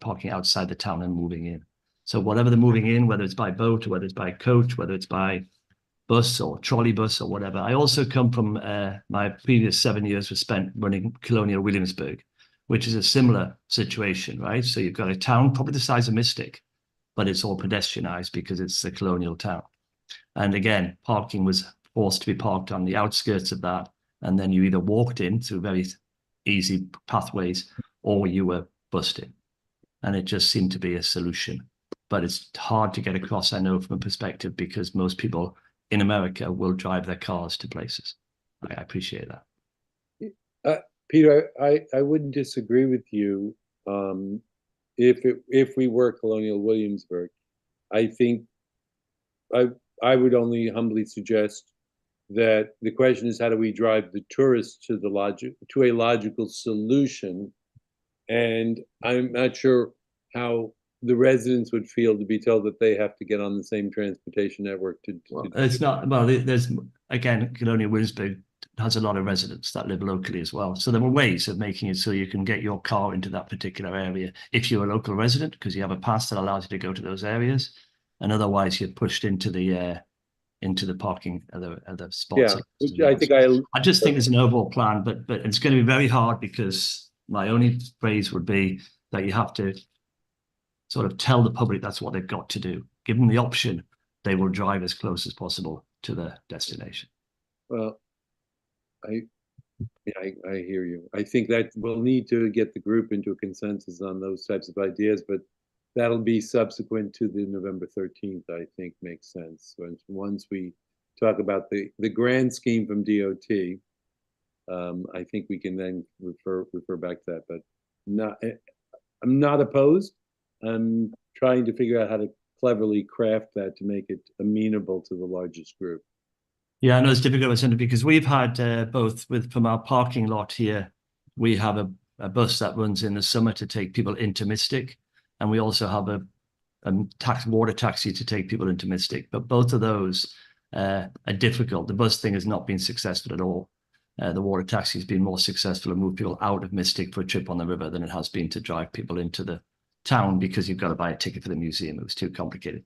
parking outside the town and moving in. So whatever they're moving in, whether it's by boat or whether it's by coach, whether it's by bus or trolley bus or whatever. I also come from my previous 7 years was spent running Colonial Williamsburg, which is a similar situation, right? So you've got a town probably the size of Mystic, but it's all pedestrianized because it's a colonial town. And again, parking was forced to be parked on the outskirts of that. And then you either walked in through very easy pathways, or you were busted. And it just seemed to be a solution. But it's hard to get across, I know, from a perspective, because most people in America will drive their cars to places. I appreciate that. Peter, I wouldn't disagree with you. If we were Colonial Williamsburg, I think I would only humbly suggest that the question is, how do we drive the tourists to a logical solution? And I'm not sure how the residents would feel to be told that they have to get on the same transportation network It's not, well, there's, again, Colonial Williamsburg has a lot of residents that live locally as well. So there were ways of making it so you can get your car into that particular area if you're a local resident, because you have a pass that allows you to go to those areas. And otherwise you're pushed into the parking other spots. Yeah, I just think there's an overall plan, but it's going to be very hard, because my only phrase would be that you have to sort of tell the public that's what they've got to do. Give them the option, they will drive as close as possible to their destination. Well, I hear you. I think that we'll need to get the group into a consensus on those types of ideas, but that'll be subsequent to the November 13th, I think makes sense. Once we talk about the grand scheme from DOT, I think we can then refer back to that, but I'm not opposed. I'm trying to figure out how to cleverly craft that to make it amenable to the largest group. Yeah, I know it's difficult, because we've had both from our parking lot here, we have a bus that runs in the summer to take people into Mystic, and we also have a water taxi to take people into Mystic. But both of those are difficult. The bus thing has not been successful at all. The water taxi has been more successful and moved people out of Mystic for a trip on the river than it has been to drive people into the town, because you've got to buy a ticket for the museum. It was too complicated.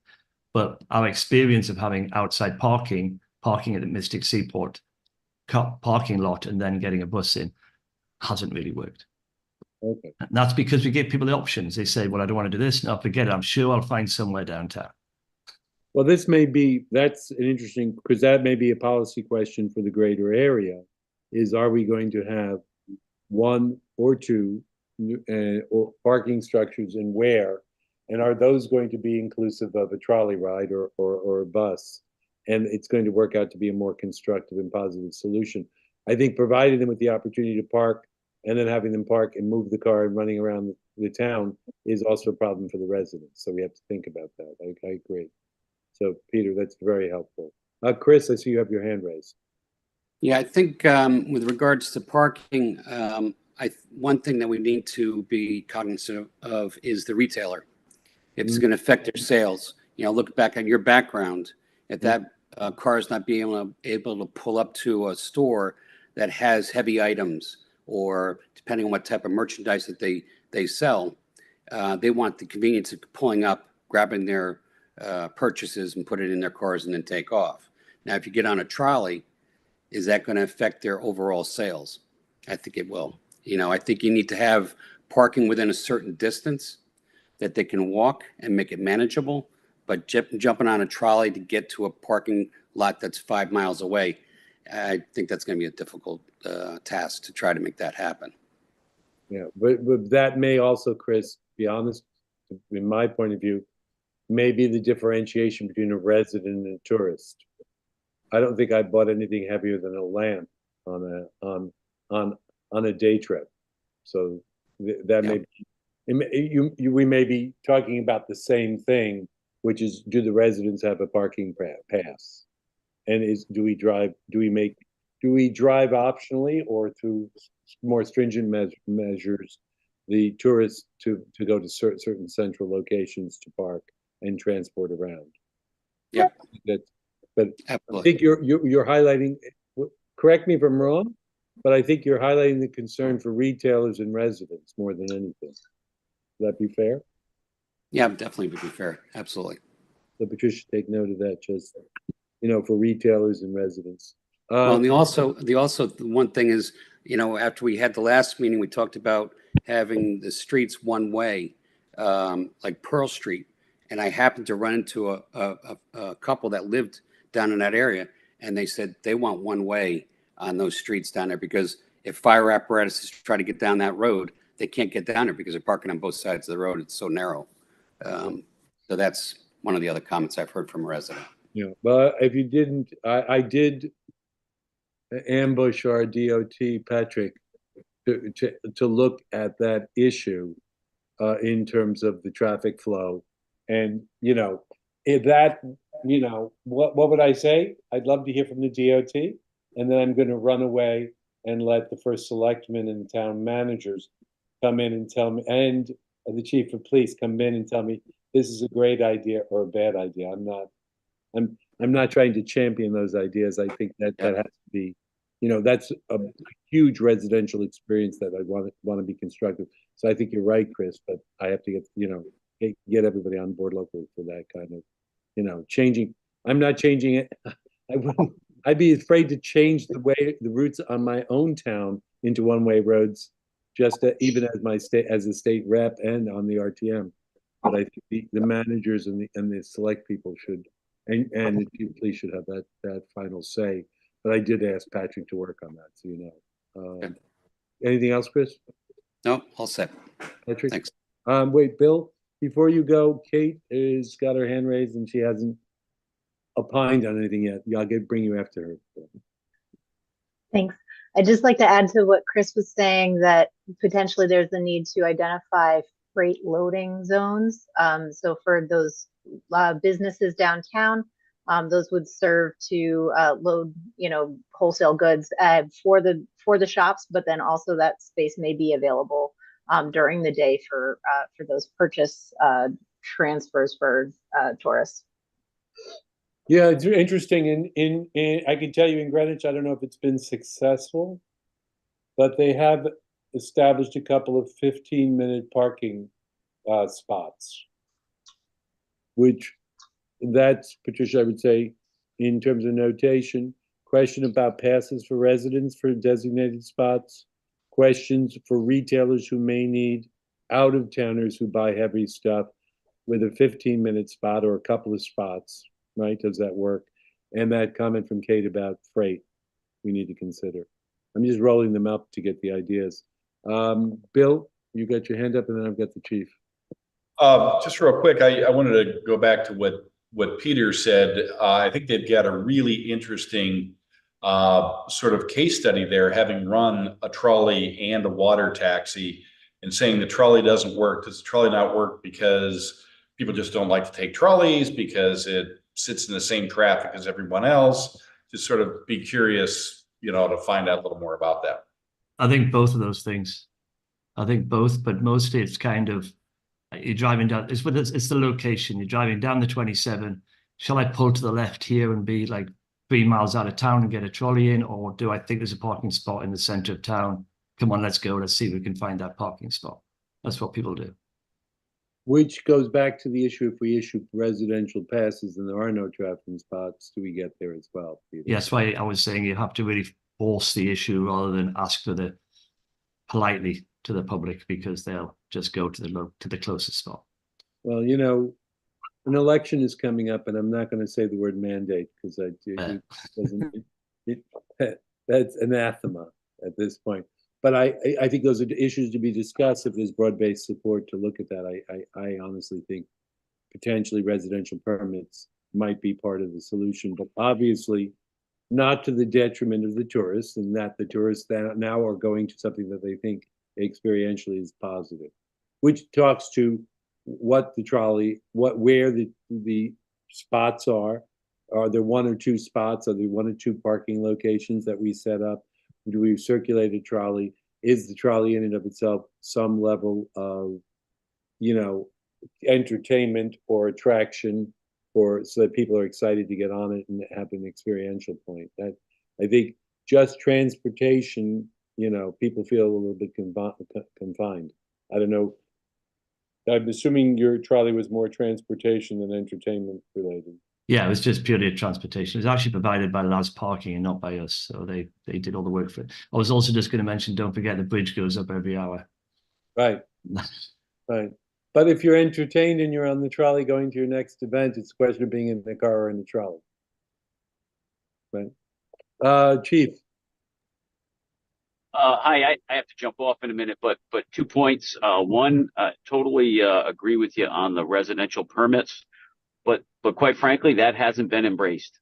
But our experience of having outside parking at the Mystic Seaport parking lot and then getting a bus in hasn't really worked. Okay. And that's because we give people the options. They say, well, I don't want to do this. No, forget it. I'm sure I'll find somewhere downtown. Well, that's an interesting, because that may be a policy question for the greater area, is are we going to have one or two or parking structures, and where? And are those going to be inclusive of a trolley ride or a bus? And it's going to work out to be a more constructive and positive solution. I think providing them with the opportunity to park and then having them park and move the car and running around the town is also a problem for the residents. So we have to think about that. I agree. So Peter, that's very helpful. Chris, I see you have your hand raised. Yeah, I think with regards to parking, one thing that we need to be cognizant of is the retailer. It's going to affect their sales. Look back at your background. If that car is not being able to pull up to a store that has heavy items, or depending on what type of merchandise that they sell, they want the convenience of pulling up, grabbing their purchases and put it in their cars and then take off. Now, if you get on a trolley, is that going to affect their overall sales? I think it will. I think you need to have parking within a certain distance that they can walk and make it manageable. But jumping on a trolley to get to a parking lot that's 5 miles away, I think that's going to be a difficult task to try to make that happen. Yeah, but that may also, Chris, be honest, in my point of view, may be the differentiation between a resident and a tourist. I don't think I bought anything heavier than a lamp on a day trip. So that we may be talking about the same thing, which is, do the residents have a parking pass? And do we drive optionally, or through more stringent measures, the tourists to go to certain central locations to park and transport around? Yeah. But absolutely. I think you're highlighting, correct me if I'm wrong, but I think you're highlighting the concern for retailers and residents more than anything. Would that be fair? Yeah, definitely would be fair. Absolutely. So Patricia, take note of that, just, for retailers and residents. Well, and the one thing is, after we had the last meeting, we talked about having the streets one way, like Pearl Street. And I happened to run into a couple that lived down in that area, and they said they want one way on those streets down there, because if fire apparatuses try to get down that road, they can't get down there because they're parking on both sides of the road. It's so narrow. So that's one of the other comments I've heard from a resident. Yeah, but if you didn't, I did ambush our DOT, Patrick, to look at that issue in terms of the traffic flow. And, you know, if that, you know, what would I say? I'd love to hear from the DOT, and then I'm going to run away and let the first selectman and town managers come in and tell me, and the chief of police come in and tell me this is a great idea or a bad idea. I'm not trying to champion those ideas. I think that that has to be, you know, that's a huge residential experience that I want to be constructive. So I think you're right, Chris, but I have to get, you know, get everybody on board locally for that kind of, you know, changing. I'm not changing it. I'd be afraid to change the routes on my own town into one-way roads, just even as a state rep and on the RTM. But I think the managers and the select people should, and the chief police should have that final say. But I did ask Patrick to work on that, so you know. Anything else, Chris? No, all set. Patrick? Thanks. Wait, Bill, before you go, Kate has got her hand raised and she hasn't opined on anything yet. Yeah, I'll bring you after her. Thanks. I'd just like to add to what Chris was saying, that potentially there's the need to identify freight loading zones. So for those businesses downtown, those would serve to load, you know, wholesale goods for the shops, but then also that space may be available during the day for those purchase transfers for tourists. Yeah, it's interesting. In I can tell you in Greenwich, I don't know if it's been successful, but they have established a couple of 15-minute parking spots, which that's, Patricia, I would say, in terms of notation, question about passes for residents for designated spots, questions for retailers who may need out-of-towners who buy heavy stuff with a 15-minute spot or a couple of spots. Right? Does that work? And that comment from Kate about freight, we need to consider. I'm just rolling them up to get the ideas. Bill, you got your hand up, and then I've got the chief. Just real quick, I wanted to go back to what Peter said. I think they've got a really interesting sort of case study there, having run a trolley and a water taxi, and saying the trolley doesn't work. Does the trolley not work because people just don't like to take trolleys, because it sits in the same traffic as everyone else? Just sort of be curious, you know, to find out a little more about that. I think both of those things. I think both, but mostly it's kind of, you're driving down, it's the location. You're driving down the 27. Shall I pull to the left here and be like 3 miles out of town and get a trolley in? Or do I think there's a parking spot in the center of town? Come on, let's go. Let's see if we can find that parking spot. That's what people do. Which goes back to the issue, if we issue residential passes and there are no traffic spots, do we get there as well, Peter? Yeah, that's why I was saying you have to really force the issue rather than ask for the politely to the public, because they'll just go to the closest spot. Well, you know, an election is coming up, and I'm not going to say the word mandate because that's anathema at this point. But I think those are issues to be discussed if there's broad-based support to look at that. I honestly think potentially residential permits might be part of the solution, but obviously not to the detriment of the tourists, and that the tourists now are going to something that they think experientially is positive, which talks to what the trolley, where the spots are. Are there 1 or 2 spots? Are there 1 or 2 parking locations that we set up? Do we circulate a trolley? Is the trolley in and of itself some level of, you know, entertainment or attraction, or so that people are excited to get on it and have an experiential point? That, I think, just transportation, you know, people feel a little bit confined. I don't know. I'm assuming your trolley was more transportation than entertainment related. Yeah, it was just purely a transportation. It was actually provided by Laz Parking and not by us. So they did all the work for it. I was also just going to mention, don't forget the bridge goes up every hour. Right. Right. But if you're entertained and you're on the trolley going to your next event, it's a question of being in the car or in the trolley. Right. Chief. Hi, I have to jump off in a minute, but 2 points. One, totally agree with you on the residential permits, but quite frankly, that hasn't been embraced.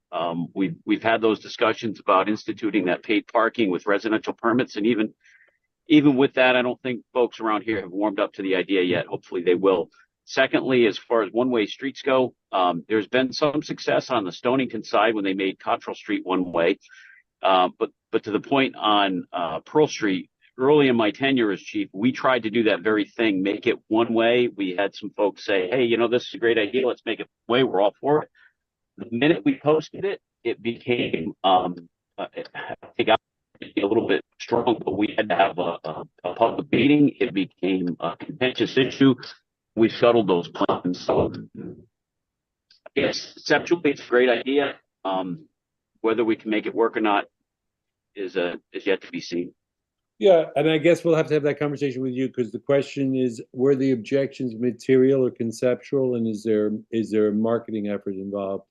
We've had those discussions about instituting that paid parking with residential permits, and even with that, I don't think folks around here have warmed up to the idea yet. Hopefully, they will. Secondly, as far as one-way streets go, there's been some success on the Stonington side when they made Cottrell Street one-way. But to the point on Pearl Street, early in my tenure as chief, we tried to do that very thing, make it one way. We had some folks say, hey, this is a great idea. Let's make it one way. We're all for it. The minute we posted it, it became, I think I a little bit strong, but we had to have a public meeting. It became a contentious issue. We shuttled those plans. So yes, conceptually, it's a great idea. Whether we can make it work or not is yet to be seen. Yeah, and I guess we'll have to have that conversation with you, because the question is, were the objections material or conceptual, and is there a marketing effort involved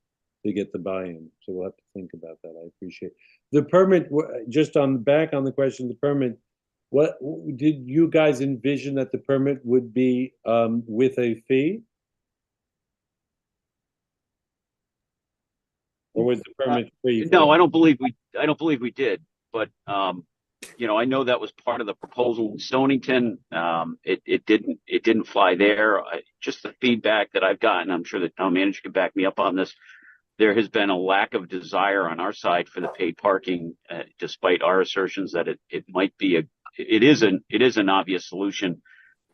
to get the buy-in? So we'll have to think about that. I appreciate the permit. Just on the question of the permit, what did you guys envision that the permit would be with a fee? Or was the permit free? No, I don't believe we did. But I know that was part of the proposal in Stonington. It didn't fly there. Just the feedback that I've gotten, I'm sure the town manager can back me up on this. There has been a lack of desire on our side for the paid parking, despite our assertions that it might be it is an obvious solution,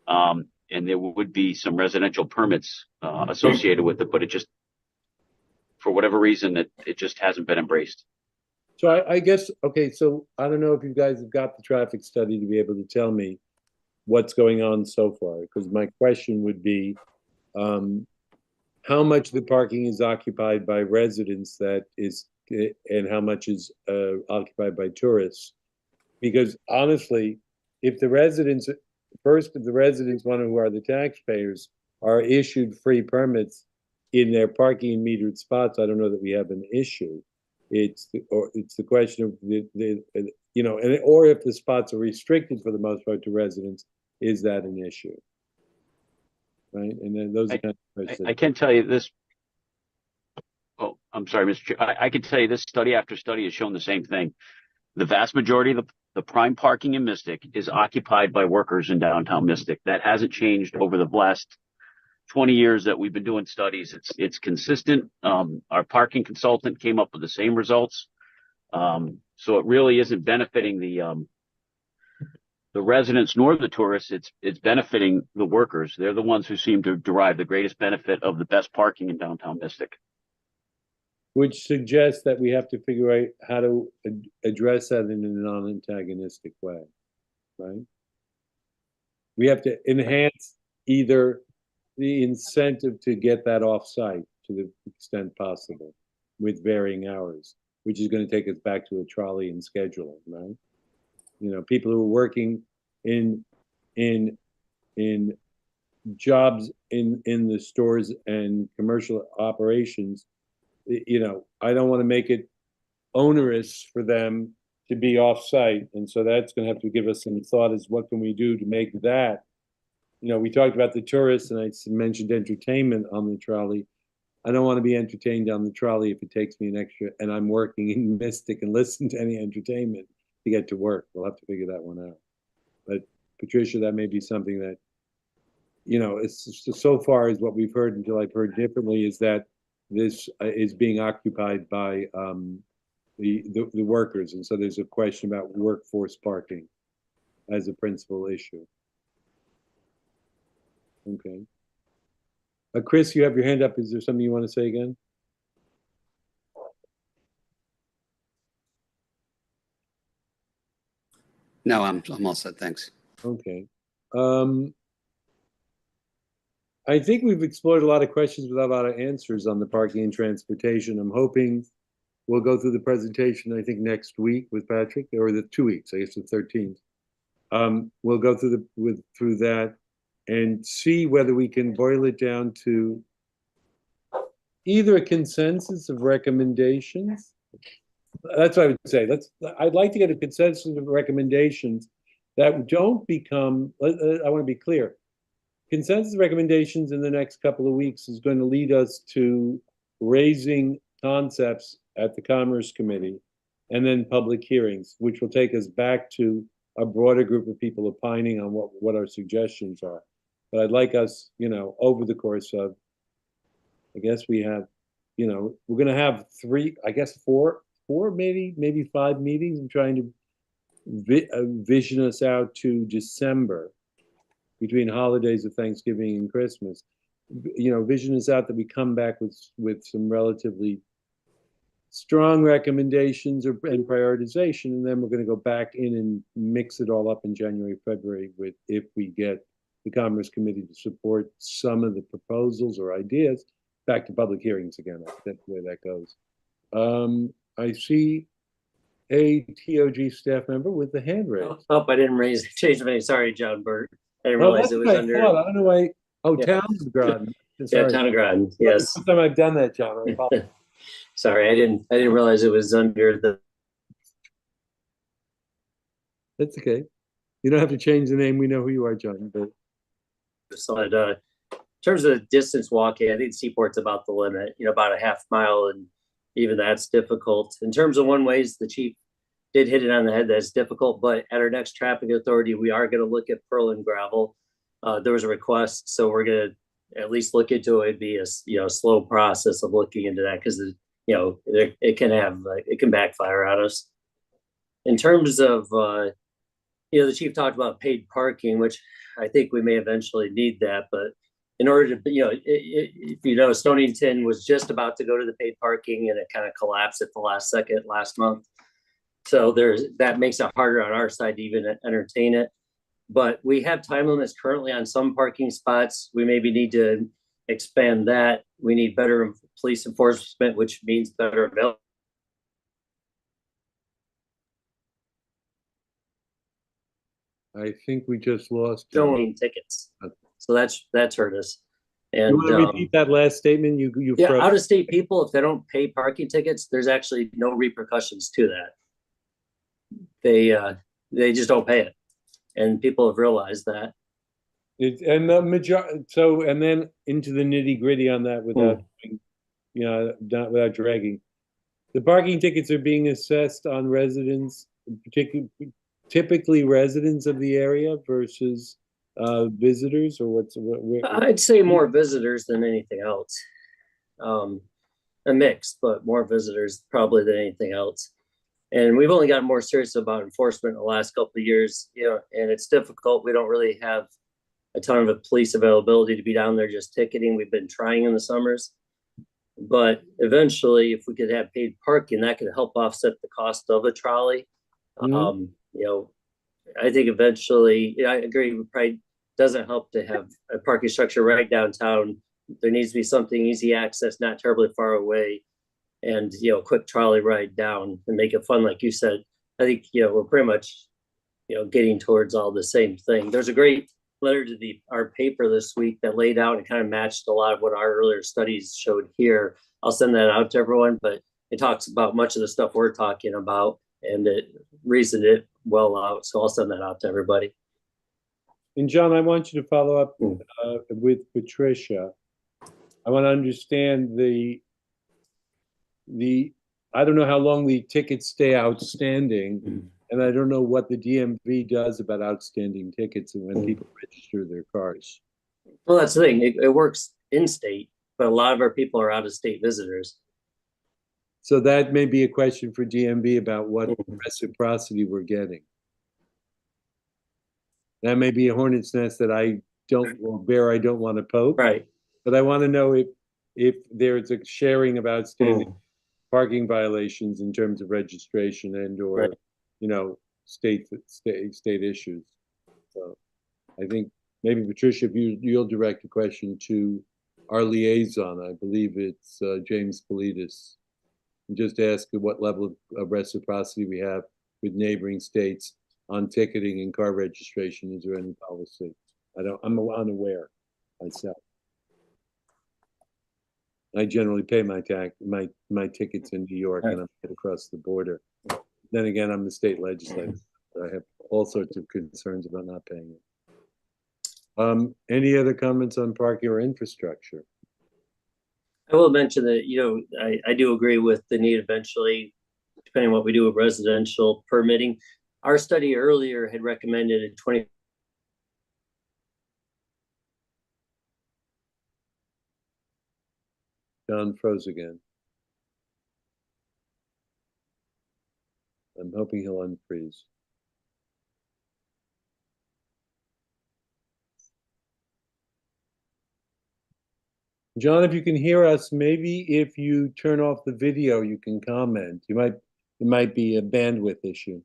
and there would be some residential permits associated with it, but it just, for whatever reason, it just hasn't been embraced. So I guess, okay, so I don't know if you guys have got the traffic study to be able to tell me what's going on so far, because my question would be, how much of the parking is occupied by residents and how much is occupied by tourists? Because honestly, if the residents who are the taxpayers, are issued free permits in their parking and metered spots, I don't know that we have an issue. It's the question of or if the spots are restricted for the most part to residents, is that an issue? Right, and then those are kind of questions. I can tell you this. Oh, I'm sorry, Mr. Chair. I can tell you this study after study has shown the same thing. The vast majority of the prime parking in Mystic is occupied by workers in downtown Mystic. That hasn't changed over the last 20 years that we've been doing studies. It's consistent. Our parking consultant came up with the same results. So it really isn't benefiting the residents nor the tourists. It's benefiting the workers. They're the ones who seem to derive the greatest benefit of the best parking in downtown Mystic. Which suggests that we have to figure out how to address that in a non-antagonistic way, right? We have to enhance either the incentive to get that off-site to the extent possible with varying hours, which is going to take us back to a trolley and scheduling, right? People who are working in jobs in the stores and commercial operations, I don't want to make it onerous for them to be off-site. And so that's going to have to give us some thought as what can we do to make that. We talked about the tourists, and I mentioned entertainment on the trolley. I don't want to be entertained on the trolley if it takes me an extra, and I'm working in Mystic and listen to any entertainment to get to work. We'll have to figure that one out. But Patricia, that may be something that, it's so far as what we've heard, until I've heard differently, is that this is being occupied by the workers. And so there's a question about workforce parking as a principal issue. Okay. Chris, you have your hand up. Is there something you want to say again? No, I'm all set. Thanks. Okay. I think we've explored a lot of questions without a lot of answers on the parking and transportation. I'm hoping we'll go through the presentation, I think, next week with Patrick, or the 2 weeks, I guess the 13th. We'll go through through that and see whether we can boil it down to either a consensus of recommendations That's what I would say. I'd like to get a consensus of recommendations that don't become, I want to be clear. Consensus recommendations in the next couple of weeks is going to lead us to raising concepts at the Commerce Committee and then public hearings, which will take us back to a broader group of people opining on what our suggestions are. But I'd like us, over the course of, I guess we have, we're going to have four, maybe 5 meetings. I'm trying to vision us out to December between holidays of Thanksgiving and Christmas. Vision us out that we come back with some relatively strong recommendations and prioritization, and then we're going to go back in and mix it all up in January, February if we get the Commerce Committee to support some of the proposals or ideas, back to public hearings again. That's the way that goes. I see a TOG staff member with the hand raised. Oh, I didn't change my name. Sorry, John Burt. I didn't Oh, realize that's it was what I under. thought. I don't know why. Oh, Yeah. Town of Groton. Yeah, Sorry. Town of Groton. Yes. First time I've done that, John. I apologize. Sorry, I didn't realize it was under the. That's okay. You don't have to change the name. We know who you are, John. But In terms of the distance walking, I think Seaport's about the limit. About a half mile, and even that's difficult. In terms of one ways, the chief did hit it on the head. That's difficult. But at our next traffic authority, we are going to look at pearl and gravel. There was a request, so we're going to at least look into it. It'd be a slow process of looking into that because it can backfire on us. In terms of the chief talked about paid parking, which I think we may eventually need that, but in order to, if Stonington was just about to go to the paid parking and it kind of collapsed at the last second last month. So that makes it harder on our side to even entertain it. But we have time limits currently on some parking spots. We maybe need to expand that. We need better police enforcement, which means better availability. I think we just lost. Tickets. So that's hurt us. And you want to repeat that last statement? You yeah, froze. out-of-state people, if they don't pay parking tickets, there's actually no repercussions to that. They just don't pay it, and people have realized that. And then into the nitty-gritty on that without without dragging. The parking tickets are being assessed on residents, typically residents of the area versus visitors, or I'd say more visitors than anything else. A mix, but more visitors probably than anything else. And we've only gotten more serious about enforcement in the last couple of years, and it's difficult. We don't really have a ton of police availability to be down there just ticketing. We've been trying in the summers, but eventually if we could have paid parking, that could help offset the cost of a trolley. Mm-hmm. I think eventually, I agree, it probably doesn't help to have a parking structure right downtown. There needs to be something easy access, not terribly far away, and quick trolley ride down and make it fun, like you said. I think we're pretty much getting towards all the same thing. There's a great letter to our paper this week that laid out and kind of matched a lot of what our earlier studies showed here. I'll send that out to everyone, but it talks about much of the stuff we're talking about, and it reasoned it well out. So I'll send that out to everybody. And John, I want you to follow up with Patricia. I want to understand I don't know how long the tickets stay outstanding, and I don't know what the DMV does about outstanding tickets and when people register their cars. Well, that's the thing. It works in state, but a lot of our people are out of state visitors. So that may be a question for DMV about what reciprocity we're getting. That may be a hornet's nest that I don't want to poke. Right. But I want to know if there's a sharing of outstanding parking violations in terms of registration and or state issues. So I think maybe Patricia, if you'll direct a question to our liaison, I believe it's James Politis, and just ask what level of reciprocity we have with neighboring states on ticketing and car registration. Is there any policy? I'm unaware myself. I generally pay my tickets in New York and I'm across the border. Then again, I'm the state legislator. I have all sorts of concerns about not paying it. Any other comments on parking or infrastructure? I will mention that, I do agree with the need eventually, depending on what we do with residential permitting. Our study earlier had recommended a 20. John froze again. I'm hoping he'll unfreeze. John, if you can hear us, maybe if you turn off the video, you can comment. It might be a bandwidth issue.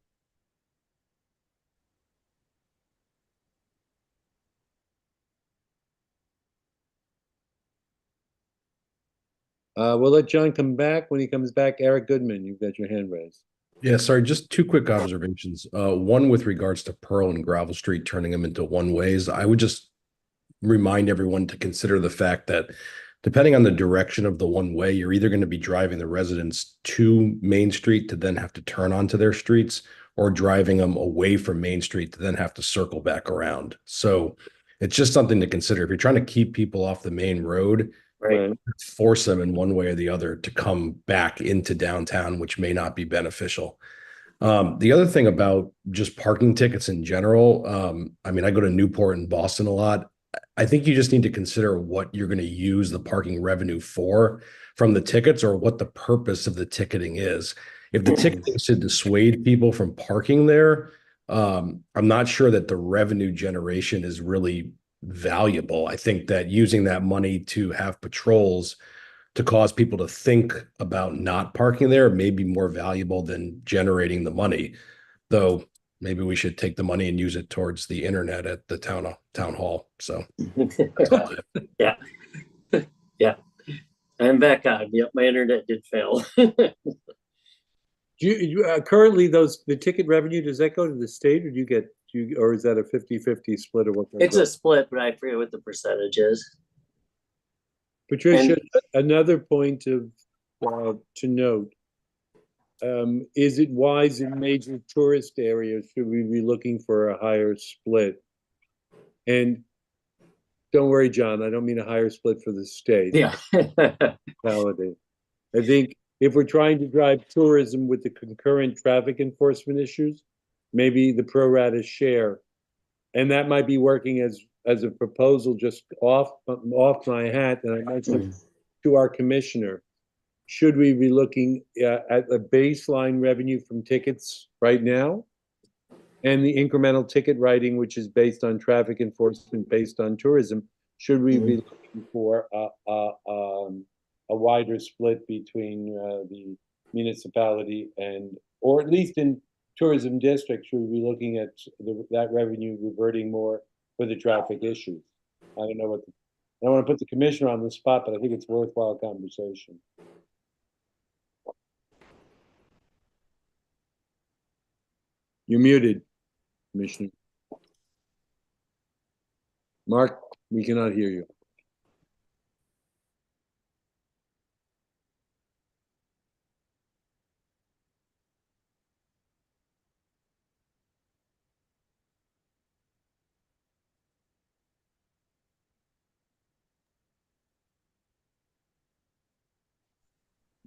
We'll let John come back. When he comes back, Eric Goodman, you've got your hand raised. Yeah, sorry, just two quick observations. One with regards to Pearl and Gravel Street, turning them into one-ways. I would just remind everyone to consider the fact that depending on the direction of the one-way, you're either going to be driving the residents to Main Street to then have to turn onto their streets, or driving them away from Main Street to then have to circle back around. So it's just something to consider. If you're trying to keep people off the main road, Right. force them in one way or the other to come back into downtown, which may not be beneficial. The other thing about just parking tickets in general, I mean, I go to Newport and Boston a lot. I think you just need to consider what you're going to use the parking revenue for from the tickets, or what the purpose of the ticketing is. If the ticketing is to dissuade people from parking there, I'm not sure that the revenue generation is really valuable. I think that using that money to have patrols to cause people to think about not parking there may be more valuable than generating the money. Though maybe we should take the money and use it towards the internet at the town hall. So that's all I have. Yeah. I'm back on. Yep, my internet did fail. Currently the ticket revenue, does that go to the state, or or is that a 50-50 split, or what? It's a split, but I forget what the percentage is. Patricia, another point to note, is it wise in major tourist areas, should we be looking for a higher split? And don't worry, John, I don't mean a higher split for the state. Yeah. I think if we're trying to drive tourism with the concurrent traffic enforcement issues, maybe the pro rata share, and that might be working as a proposal just off my hat. And I mentioned to our commissioner, should we be looking at a baseline revenue from tickets right now, and the incremental ticket writing, which is based on traffic enforcement, based on tourism? Should we be looking for a wider split between the municipality or at least in tourism districts, should we be looking at that revenue reverting more for the traffic issues? I don't know I don't want to put the commissioner on the spot, but I think it's a worthwhile conversation. You're muted, Commissioner. Mark, we cannot hear you.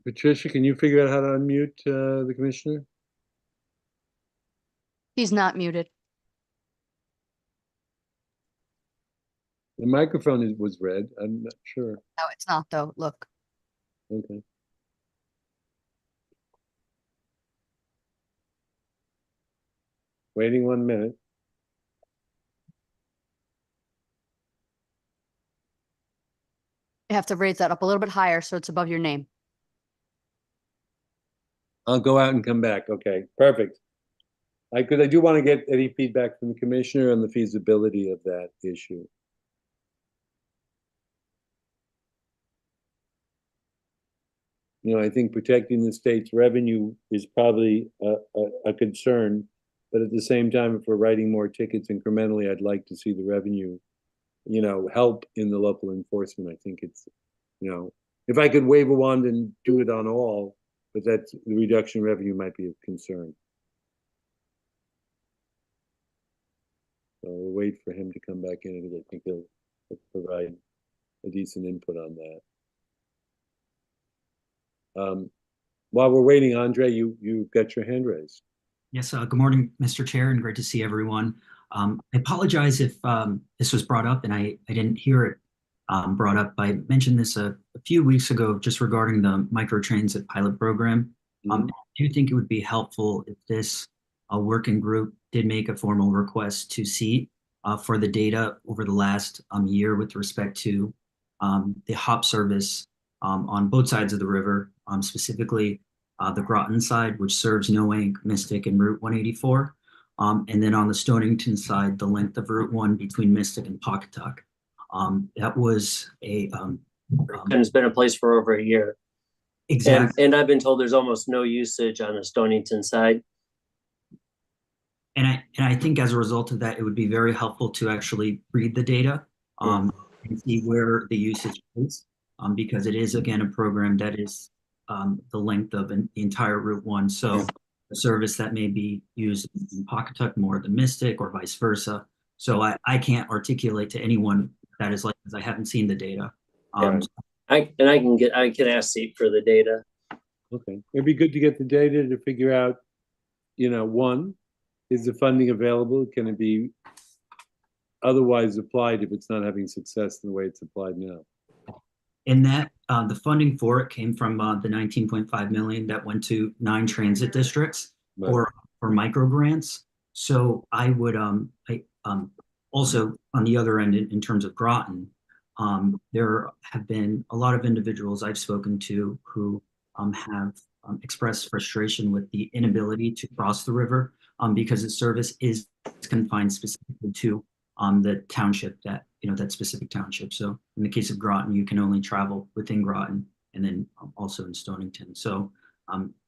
Patricia, can you figure out how to unmute the commissioner? He's not muted. The microphone was red. I'm not sure. No, it's not though. Look. Okay. Waiting 1 minute. You have to raise that up a little bit higher so it's above your name. I'll go out and come back. Okay, perfect. Because I do want to get any feedback from the commissioner on the feasibility of that issue. I think protecting the state's revenue is probably a concern, but at the same time, if we're writing more tickets incrementally, I'd like to see the revenue, help in the local enforcement. I think it's, if I could wave a wand and do it on all, but that's the reduction in revenue might be of concern. So we'll wait for him to come back in because I think he'll provide a decent input on that. While we're waiting, Andre, you got your hand raised. Yes, good morning, Mr. Chair, and great to see everyone. I apologize if this was brought up and I didn't hear it brought up. I mentioned this a few weeks ago just regarding the microtransit pilot program. I do think it would be helpful if this working group did make a formal request to see for the data over the last year with respect to the HOP service on both sides of the river, specifically the Groton side, which serves Noank, Mystic, and Route 184. And then on the Stonington side, the length of Route 1 between Mystic and Pawcatuck. That was a... and it's been in place for over a year. Exactly. And I've been told there's almost no usage on the Stonington side. And I think as a result of that, it would be very helpful to actually read the data and see where the usage is, because it is, again, a program that is the length of the entire Route 1. So a service that may be used in Pawcatuck more than Mystic or vice versa. So I can't articulate to anyone that is like, because I haven't seen the data. I can ask Seat for the data. Okay, it'd be good to get the data to figure out, one, is the funding available? Can it be otherwise applied if it's not having success in the way it's applied now? In that, the funding for it came from the 19.5 million that went to 9 transit districts for micro grants. So I would also on the other end, in terms of Groton, there have been a lot of individuals I've spoken to who have expressed frustration with the inability to cross the river because the service is confined specifically to the township that specific township. So in the case of Groton, you can only travel within Groton and then also in Stonington. So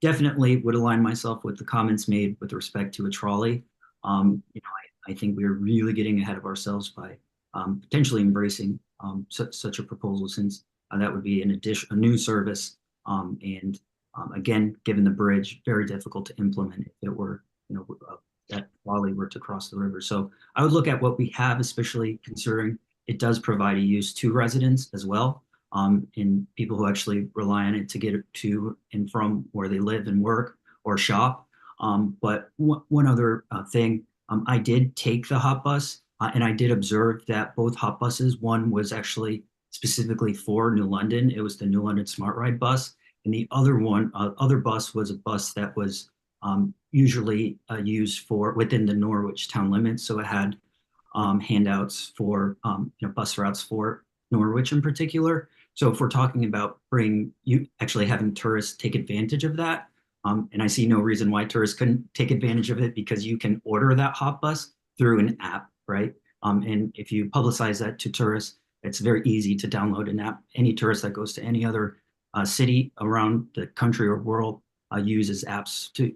definitely would align myself with the comments made with respect to a trolley. I think we're really getting ahead of ourselves by potentially embracing such a proposal, since that would be a new service. And again, given the bridge, very difficult to implement if it were, that trolley were to cross the river. So I would look at what we have, especially considering it does provide a use to residents as well, and people who actually rely on it to get to and from where they live and work or shop. But one other thing, I did take the HOP bus and I did observe that both HOP buses, one was actually specifically for New London. It was the New London Smart Ride bus. And the other bus was a bus that was usually used for within the Norwich town limits. So it had handouts for bus routes for Norwich in particular. So if we're talking about actually having tourists take advantage of that, and I see no reason why tourists couldn't take advantage of it, because you can order that HOP bus through an app, right? And if you publicize that to tourists, it's very easy to download an app. Any tourist that goes to any other city around the country or world uses apps to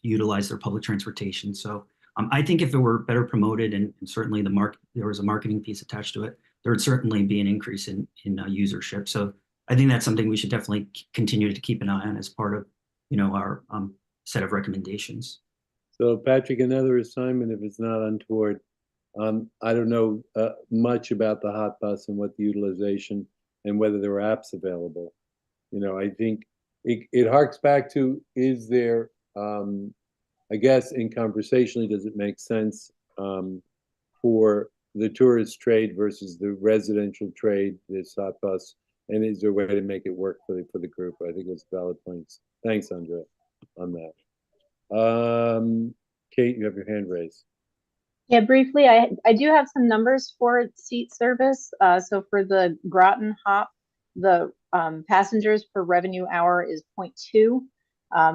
utilize their public transportation. So I think if it were better promoted and certainly there was a marketing piece attached to it, there would certainly be an increase in usership. So I think that's something we should definitely continue to keep an eye on as part of our set of recommendations. So Patrick, another assignment if it's not untoward. I don't know much about the HOT bus and what the utilization and whether there are apps available. I think it harks back to, is there, I guess in conversationally, does it make sense for the tourist trade versus the residential trade, this HOT bus? And is there a way to make it work for the group? I think it's valid points. Thanks, Andre, on that. Kate, you have your hand raised. Yeah, briefly, I do have some numbers for seat service. So for the Groton HOP, the passengers per revenue hour is 0.2.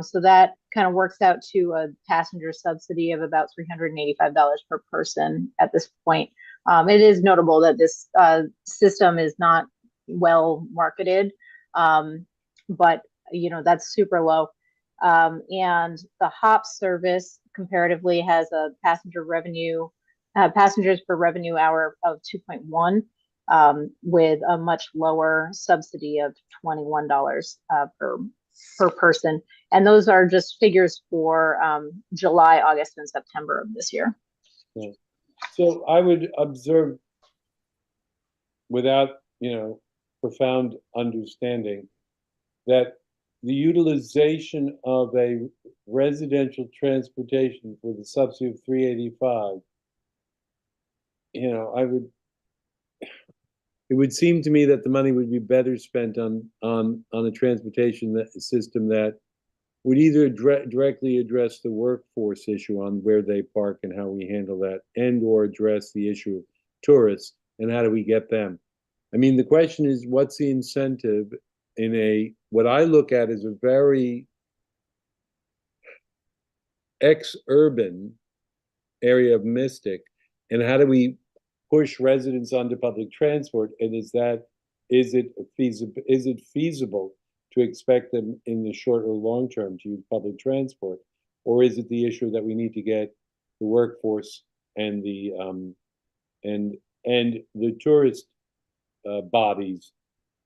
So that kind of works out to a passenger subsidy of about $385 per person at this point. It is notable that this system is not well marketed, but that's super low. And the HOP service comparatively has a passengers per revenue hour of 2.1. with a much lower subsidy of $21 per person. And those are just figures for July, August, and September of this year. Yeah. So I would observe, without, profound understanding, that the utilization of a residential transportation for the subsidy of 385, it would seem to me that the money would be better spent on a transportation system that would either directly address the workforce issue on where they park and how we handle that, and or address the issue of tourists and how do we get them. I mean, the question is, what's the incentive in what I look at as a very ex-urban area of Mystic, and how do we push residents onto public transport? And is it feasible to expect them in the short or long term to use public transport? Or is it the issue that we need to get the workforce and the tourist bodies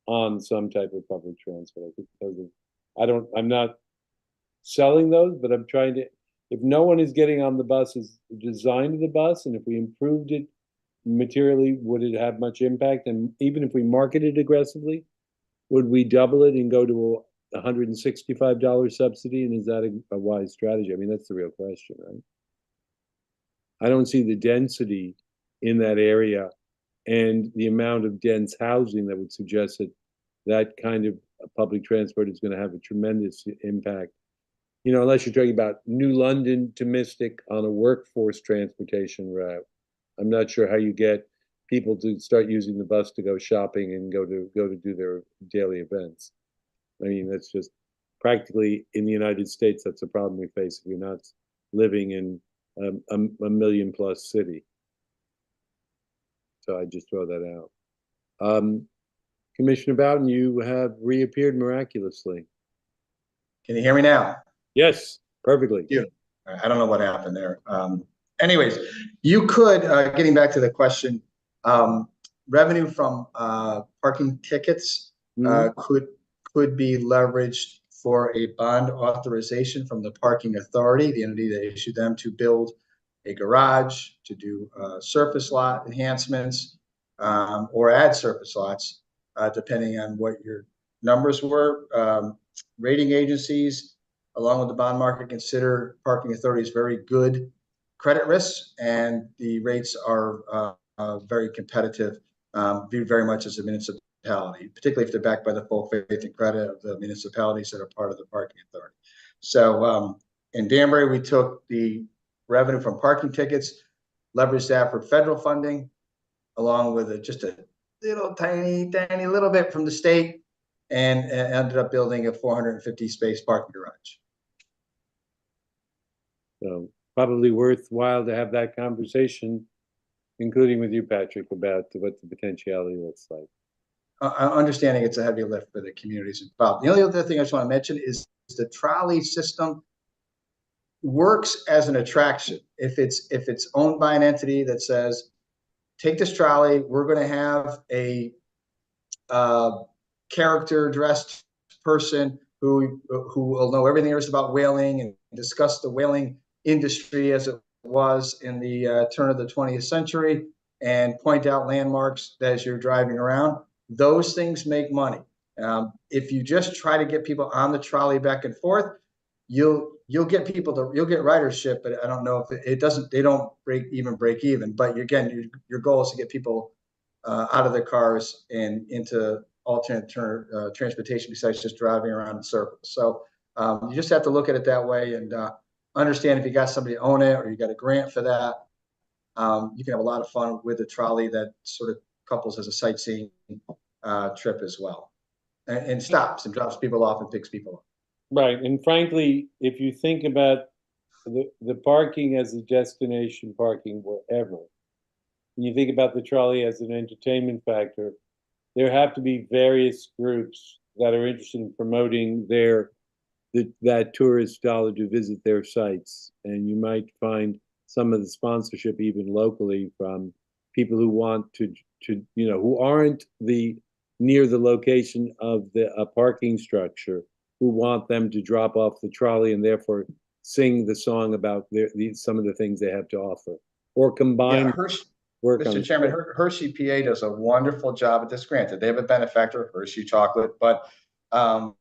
on some type of public transport? I think I'm not selling those, but I'm trying to, if no one is getting on the buses, design of the bus, and if we improved it materially, would it have much impact? And even if we market it aggressively, would we double it and go to a $165 subsidy? And is that a wise strategy? I mean, that's the real question, right? I don't see the density in that area and the amount of dense housing that would suggest that that kind of public transport is going to have a tremendous impact. Unless you're talking about New London to Mystic on a workforce transportation route. I'm not sure how you get people to start using the bus to go shopping and go to do their daily events. I mean, that's just practically in the United States, that's a problem we face if you're not living in a million plus city. So I just throw that out. Commissioner Bowden, you have reappeared miraculously. Can you hear me now? Yes, perfectly. Beautiful. I don't know what happened there. Anyways, you could, getting back to the question, revenue from parking tickets could be leveraged for a bond authorization from the parking authority, the entity that issued them, to build a garage, to do surface lot enhancements, or add surface lots, depending on what your numbers were. Rating agencies, along with the bond market, consider parking authorities very good credit risks, and the rates are very competitive, viewed very much as a municipality, particularly if they're backed by the full faith and credit of the municipalities that are part of the parking authority. So in Danbury, we took the revenue from parking tickets, leveraged that for federal funding, along with just a little tiny little bit from the state, and ended up building a 450 space parking garage. So probably worthwhile to have that conversation, including with you, Patrick, about what the potentiality looks like. Understanding it's a heavy lift for the communities involved. The only other thing I just want to mention is the trolley system works as an attraction. If it's owned by an entity that says, take this trolley, we're going to have a character dressed person who will know everything there is about whaling and discuss the whaling industry as it was in the turn of the 20th century, and point out landmarks as you're driving around. Those things make money. If you just try to get people on the trolley back and forth, you'll get you'll get ridership, but I don't know if it doesn't. They don't break even. But again, your goal is to get people out of their cars and into alternate transportation besides just driving around in circles. So you just have to look at it that way, and understand if you got somebody to own it or you got a grant for that. You can have a lot of fun with a trolley that sort of couples as a sightseeing trip as well, and stops and drops people off and picks people up. Right. And frankly, if you think about the parking as a destination parking wherever, and you think about the trolley as an entertainment factor, there have to be various groups that are interested in promoting that tourist dollar to visit their sites. And you might find some of the sponsorship even locally from people who want to who aren't near the location of the parking structure, who want them to drop off the trolley and therefore sing the song about some of the things they have to offer, or combine work on Mr. Chairman, Hershey PA does a wonderful job at this. Granted, they have a benefactor, Hershey Chocolate, but I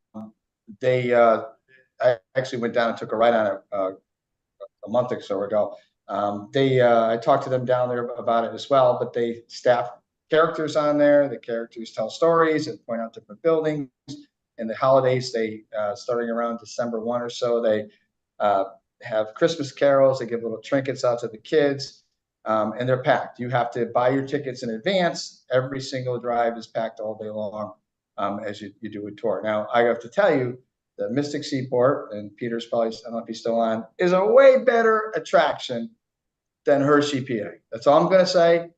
actually went down and took a ride on it a month or so ago. I talked to them down there about it as well, but they staff characters on there. The characters tell stories and point out different buildings. And the holidays, starting around December 1 or so, they have Christmas carols. They give little trinkets out to the kids, and they're packed. You have to buy your tickets in advance. Every single drive is packed all day long as you do a tour. Now, I have to tell you, the Mystic Seaport, and Peter's probably, I don't know if he's still on, is a way better attraction than Hershey, PA. That's all I'm going to say.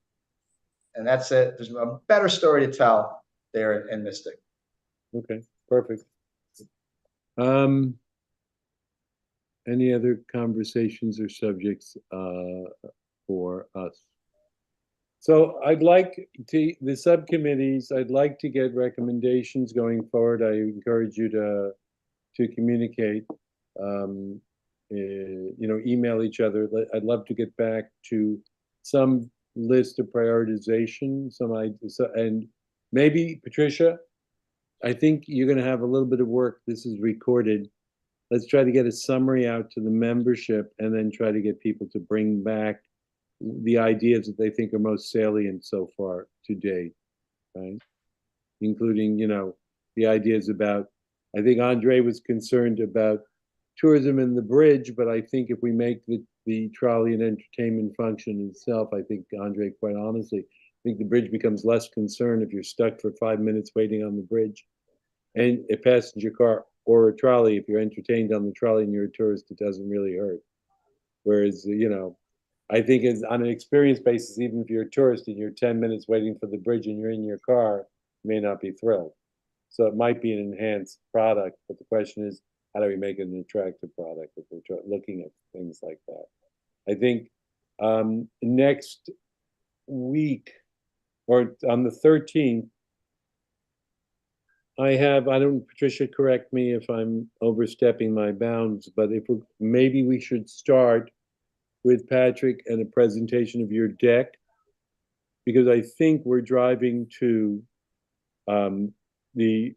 And that's it. There's a better story to tell there in Mystic. Okay, perfect. Any other conversations or subjects for us? So I'd like to, the subcommittees, I'd like to get recommendations going forward. I encourage you to communicate, email each other. I'd love to get back to some list of prioritization, and maybe Patricia, I think you're going to have a little bit of work. This is recorded. Let's try to get a summary out to the membership and then try to get people to bring back the ideas that they think are most salient so far to date, right? Including, the ideas about, I think Andre was concerned about tourism in the bridge, but I think if we make the trolley an entertainment function itself, I think, Andre, quite honestly, I think the bridge becomes less concerned if you're stuck for 5 minutes waiting on the bridge. And a passenger car or a trolley, if you're entertained on the trolley and you're a tourist, it doesn't really hurt. Whereas, I think on an experience basis, even if you're a tourist and you're 10 minutes waiting for the bridge and you're in your car, you may not be thrilled. So it might be an enhanced product, but the question is, how do we make it an attractive product if we're looking at things like that? I think next week, or on the 13th, Patricia, correct me if I'm overstepping my bounds, but maybe we should start with Patrick and a presentation of your deck, because I think we're driving to the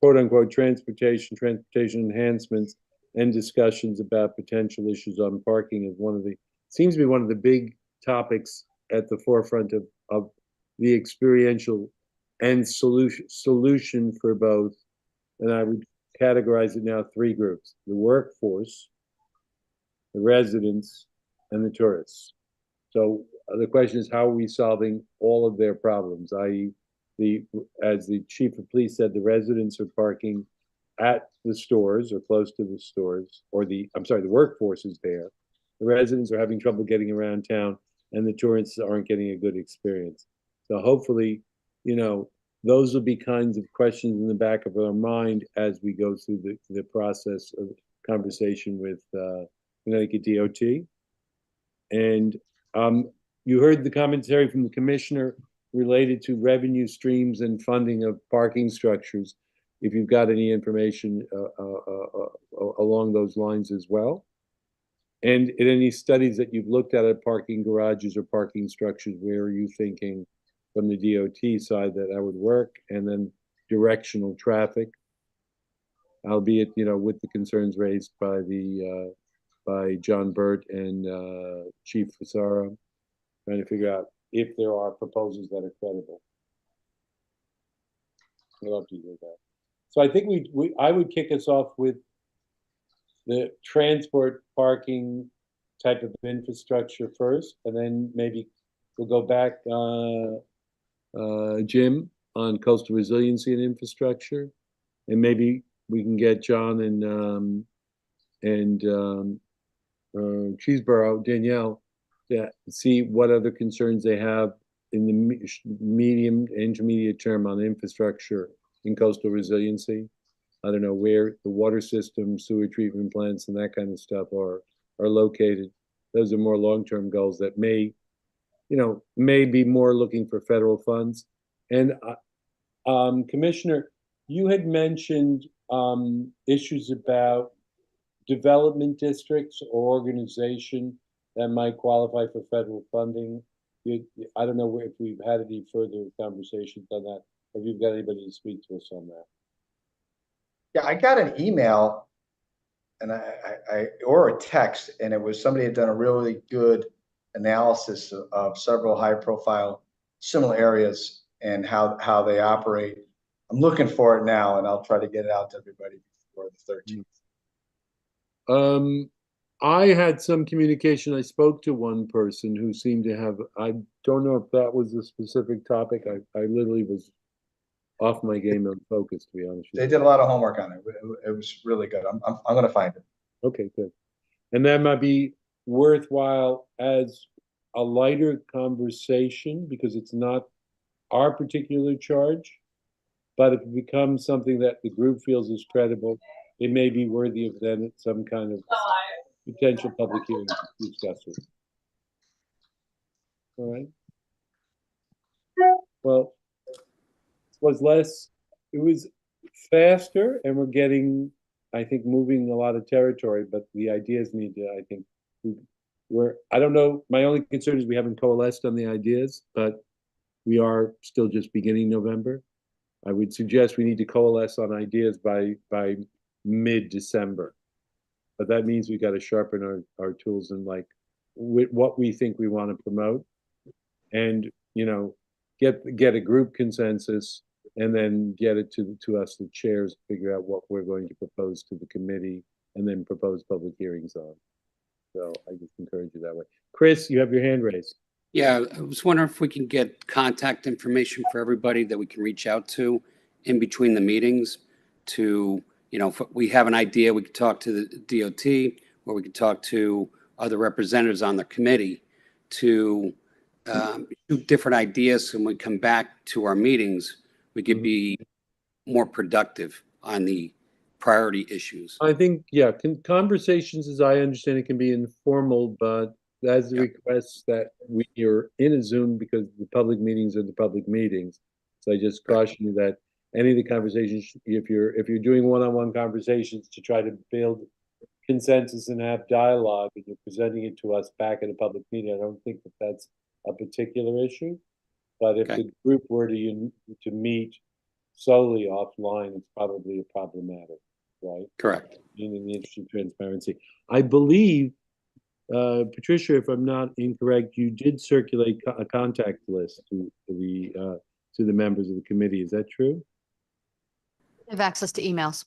quote-unquote transportation enhancements and discussions about potential issues on parking is seems to be one of the big topics at the forefront of the experiential and solution for both. And I would categorize it now 3 groups: the workforce, the residents, and the tourists. So the question is, how are we solving all of their problems? I.e., as the chief of police said, the residents are parking at the stores or close to the stores, or the workforce is there. The residents are having trouble getting around town, and the tourists aren't getting a good experience. So hopefully, those will be kinds of questions in the back of our mind as we go through the process of conversation with Connecticut DOT. And you heard the commentary from the commissioner related to revenue streams and funding of parking structures, if you've got any information along those lines as well. And in any studies that you've looked at parking garages or parking structures, where are you thinking from the DOT side that would work? And then directional traffic, albeit, with the concerns raised by John Burt and Chief Fasara, trying to figure out if there are proposals that are credible. I'd love to hear that. So I think I would kick us off with the transport parking type of infrastructure first, and then maybe we'll go back, Jim, on coastal resiliency and infrastructure, and maybe we can get John and Cheeseborough, Danielle, to see what other concerns they have in the medium, intermediate term on infrastructure in coastal resiliency. I don't know where the water system, sewer treatment plants, and that kind of stuff are located. Those are more long-term goals that may may be more looking for federal funds. And Commissioner, you had mentioned issues about development districts or organization that might qualify for federal funding. I don't know if we've had any further conversations on that, or if you've got anybody to speak to us on that. Yeah, I got an email and or a text, and it was somebody had done a really good analysis of several high profile similar areas and how they operate. I'm looking for it now, and I'll try to get it out to everybody before the 13th. I had some communication. I spoke to one person who seemed to have, I don't know if that was a specific topic. I literally was off my game on focus, to be honest with you. They did a lot of homework on it. It was really good. I'm going to find it. Okay, good. And that might be worthwhile as a lighter conversation because it's not our particular charge, but if it becomes something that the group feels is credible, it may be worthy of then some kind of potential public hearing to discuss it. All right. Well, it was faster, and we're getting, I think, moving a lot of territory, but the ideas need to, I think, I don't know, my only concern is we haven't coalesced on the ideas, but we are still just beginning November. I would suggest we need to coalesce on ideas by mid-December. But that means we got to sharpen our tools and what we think we want to promote, and get a group consensus, and then get it to us, the chairs, figure out what we're going to propose to the committee, and then propose public hearings on. So I just encourage you that way. Chris, you have your hand raised. Yeah, I was wondering if we can get contact information for everybody that we can reach out to in between the meetings to, if we have an idea, we could talk to the DOT, or we could talk to other representatives on the committee to shoot different ideas. And when we come back to our meetings, we could be more productive on the priority issues. I think, yeah, conversations, as I understand it, can be informal, but that's the request that we are in a Zoom because the public meetings are the public meetings. So I just caution you that any of the conversations, if you're doing one-on-one conversations to try to build consensus and have dialogue, and you're presenting it to us back at a public meeting, I don't think that that's a particular issue. But if the group were to meet solely offline, it's probably problematic, right? Correct. In the interest of transparency, I believe, Patricia, if I'm not incorrect, you did circulate a contact list to the members of the committee. Is that true? I have access to emails.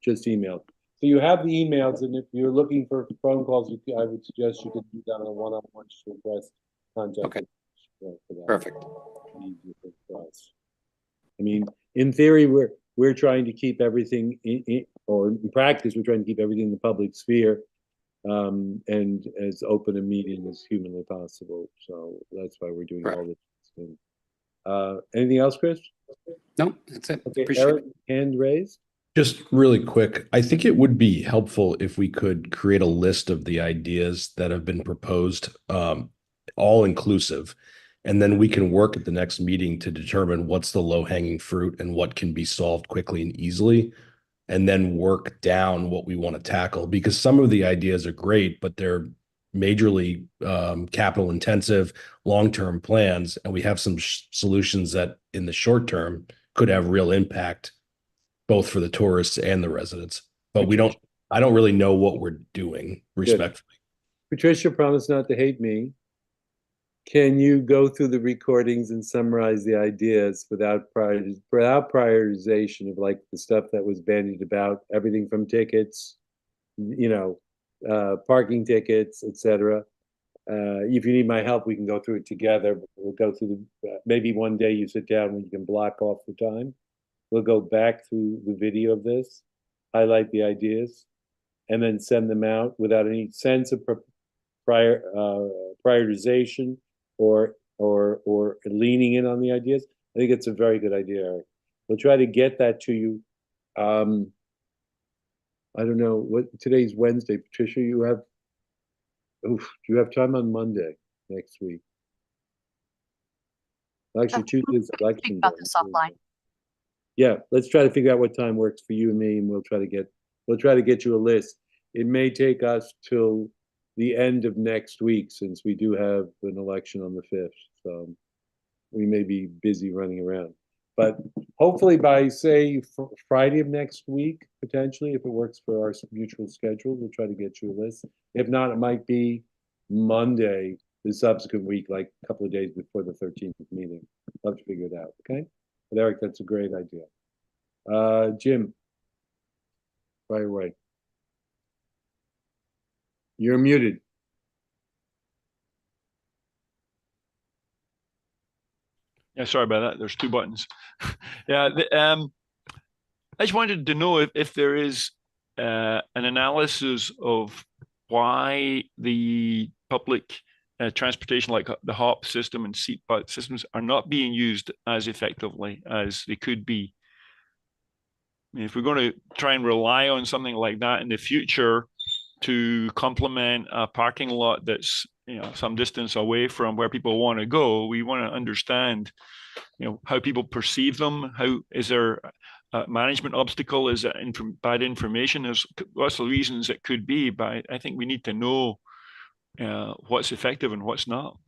Just email. So you have the emails, and if you're looking for phone calls, I would suggest you could do that on a one-on-one, just request contact. Okay. For that. Perfect. For us. I mean, in theory, we're trying to keep everything or in practice, we're trying to keep everything in the public sphere, and as open a meeting as humanly possible. So that's why we're doing all this. Anything else, Chris? No, that's it. Okay, Appreciate Eric, hand raised. Just really quick, I think it would be helpful if we could create a list of the ideas that have been proposed, all inclusive, and then we can work at the next meeting to determine what's the low-hanging fruit and what can be solved quickly and easily, and then work down what we want to tackle, because some of the ideas are great, but they're majorly capital intensive, long-term plans, and we have some solutions that in the short term could have real impact both for the tourists and the residents. But I don't really know what we're doing, respectfully. Patricia promised not to hate me. Can you go through the recordings and summarize the ideas without prioritization of like the stuff that was bandied about, everything from tickets, parking tickets, etc. If you need my help, we can go through it together. We'll go through maybe one day you sit down when you can block off the time. We'll go back through the video of this, highlight the ideas, and then send them out without any sense of prioritization or leaning in on the ideas. I think it's a very good idea, Eric. We'll try to get that to you. I don't know what today's Wednesday. Patricia, do you have time on Monday next week? Actually, Tuesday is Speak election about day. this offline. Yeah, let's try to figure out what time works for you and me, and we'll try to get you a list. It may take us till the end of next week, since we do have an election on the 5th, so we may be busy running around. But hopefully by, say, Friday of next week, potentially, if it works for our mutual schedule, we'll try to get you a list. If not, it might be Monday, the subsequent week, like a couple of days before the 13th meeting. I'll have to figure it out, okay? But Eric, that's a great idea. Jim, fire away. You're muted. Yeah, sorry about that. There's two buttons. Yeah, I just wanted to know if there is an analysis of why the public transportation, like the HOP system and seat belt systems, are not being used as effectively as they could be. I mean, if we're going to try and rely on something like that in the future to complement a parking lot that's, you know, some distance away from where people want to go, we want to understand, you know, how people perceive them. How is there a management obstacle? Is it bad information? There's lots of reasons it could be, but I think we need to know what's effective and what's not.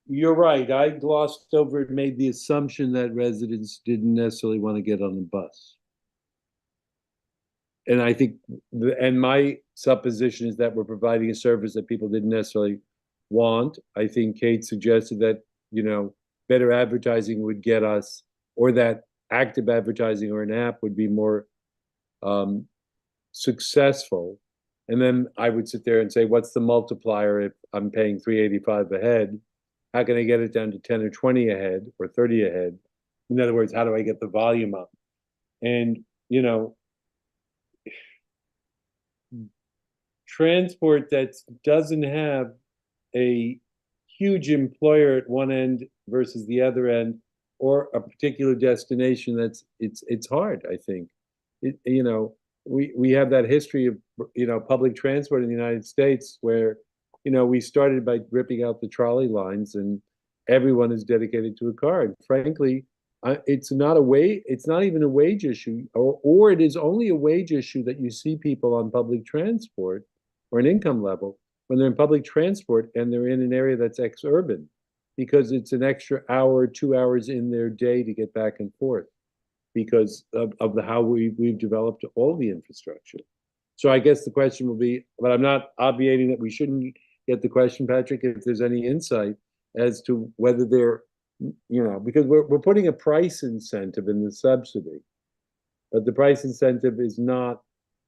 You're right. I glossed over and made the assumption that residents didn't necessarily want to get on the bus. And I think, and my supposition is that we're providing a service that people didn't necessarily want. I think Kate suggested that, you know, better advertising would get us, or that active advertising or an app would be more successful. And then I would sit there and say, what's the multiplier if I'm paying $3.85 a head? How can I get it down to 10 or 20 a head or 30 a head? In other words, how do I get the volume up? And, you know, transport that doesn't have a huge employer at one end versus the other end, or a particular destination, it's hard, I think. You know, we have that history of, you know, public transport in the United States where, you know, we started by ripping out the trolley lines and everyone is dedicated to a car. And frankly, it's not even a wage issue, or it is only a wage issue that you see people on public transport or an income level when they're in public transport and they're in an area that's ex-urban, because it's an extra hour, 2 hours in their day to get back and forth because of how we've developed all the infrastructure. So I guess the question will be, but I'm not obviating that we shouldn't get the question, Patrick, if there's any insight as to whether they're, you know, because we're putting a price incentive in the subsidy, but the price incentive is not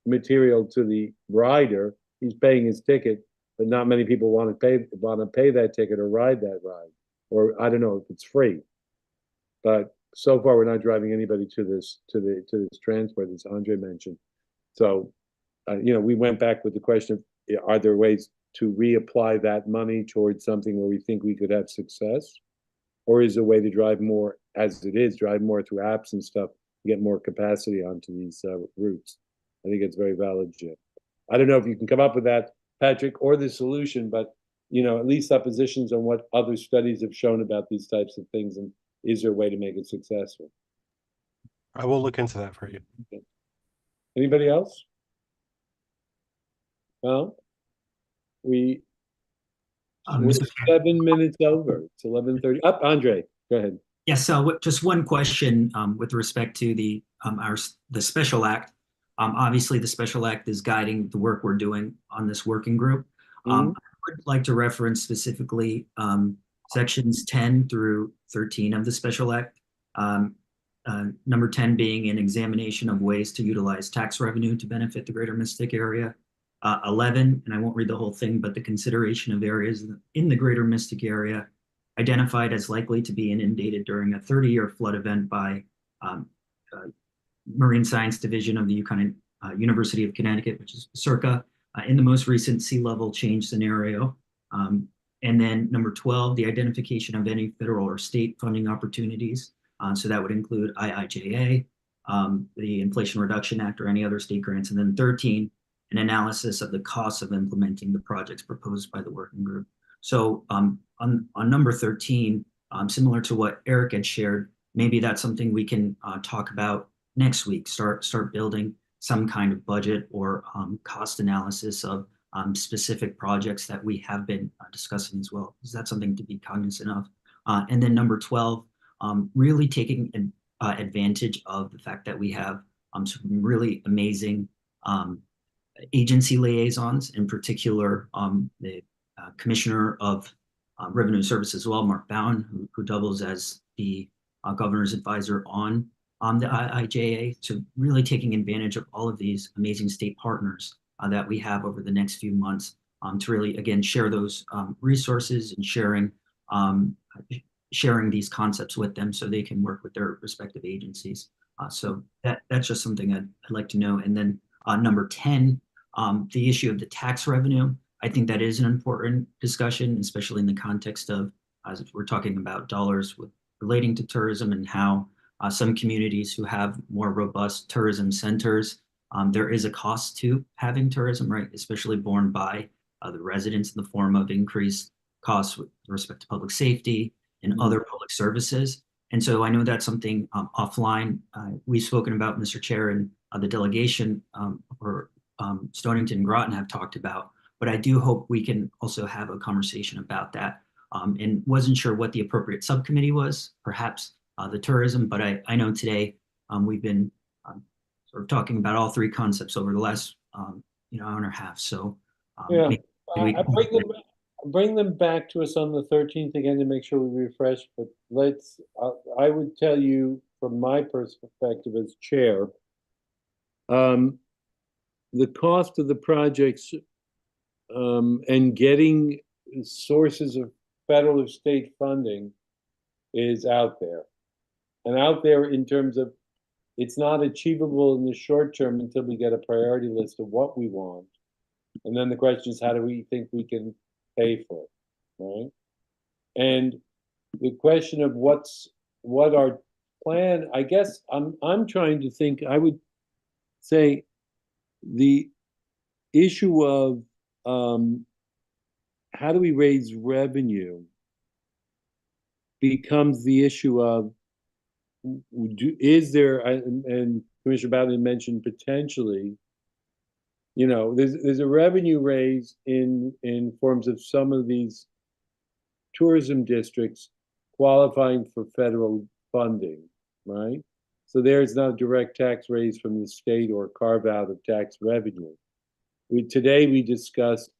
material to the rider. He's paying his ticket, but not many people want to pay that ticket or ride that ride, or I don't know if it's free. But so far, we're not driving anybody to this transport, as Andre mentioned. So, you know, we went back with the question of, are there ways to reapply that money towards something where we think we could have success? Or is there a way to drive more, as it is, drive more through apps and stuff, get more capacity onto these routes? I think it's very valid, Jim. I don't know if you can come up with that, Patrick, or the solution, but, you know, at least suppositions on what other studies have shown about these types of things, and is there a way to make it successful? I will look into that for you. Okay. Anybody else? Well, we're 7 minutes over. It's 11:30. Up, Andre, go ahead. Yes, so just one question with respect to the Special Act. Obviously, the Special Act is guiding the work we're doing on this working group. I would like to reference specifically sections 10 through 13 of the Special Act. Number 10 being an examination of ways to utilize tax revenue to benefit the greater Mystic area. 11, and I won't read the whole thing, but the consideration of areas in the greater Mystic area identified as likely to be inundated during a 30-year flood event by Marine Science Division of the University of Connecticut, which is CERCA, in the most recent sea level change scenario. And then number 12, the identification of any federal or state funding opportunities. So that would include IIJA, the Inflation Reduction Act, or any other state grants. And then 13, an analysis of the costs of implementing the projects proposed by the working group. So on number 13, similar to what Eric had shared, maybe that's something we can talk about next week. Start building some kind of budget or cost analysis of specific projects that we have been discussing as well. Is that something to be cognizant of? And then number 12, really taking advantage of the fact that we have some really amazing agency liaisons, in particular the Commissioner of Revenue Service as well, Mark Bowen, who doubles as the governor's advisor on the IIJA. So really taking advantage of all of these amazing state partners that we have over the next few months to really, again, share those resources and sharing these concepts with them so they can work with their respective agencies. So that's just something I'd like to know. And then number 10, the issue of the tax revenue. I think that is an important discussion, especially in the context of, as we're talking about dollars relating to tourism and how some communities who have more robust tourism centers, there is a cost to having tourism, right? Especially borne by the residents in the form of increased costs with respect to public safety and other public services. And so I know that's something offline we've spoken about, Mr. Chair, and the delegation or Stonington and Groton have talked about, but I do hope we can also have a conversation about that. And wasn't sure what the appropriate subcommittee was, perhaps the tourism, but I know today we've been sort of talking about all three concepts over the last hour and a half. So yeah, bring them back to us on the 13th again to make sure we refresh. But I would tell you from my perspective as chair, the cost of the projects and getting sources of federal or state funding is out there. And out there in terms of it's not achievable in the short term until we get a priority list of what we want. And then the question is, how do we think we can pay for it, right? And the question of what our plan, I guess I'm trying to think, I would say the issue of how do we raise revenue becomes the issue of is there, and Commissioner Bowden mentioned potentially, there's a revenue raise in forms of some of these tourism districts qualifying for federal funding, right? So there's not a direct tax raise from the state or carve out of tax revenue. Today we discussed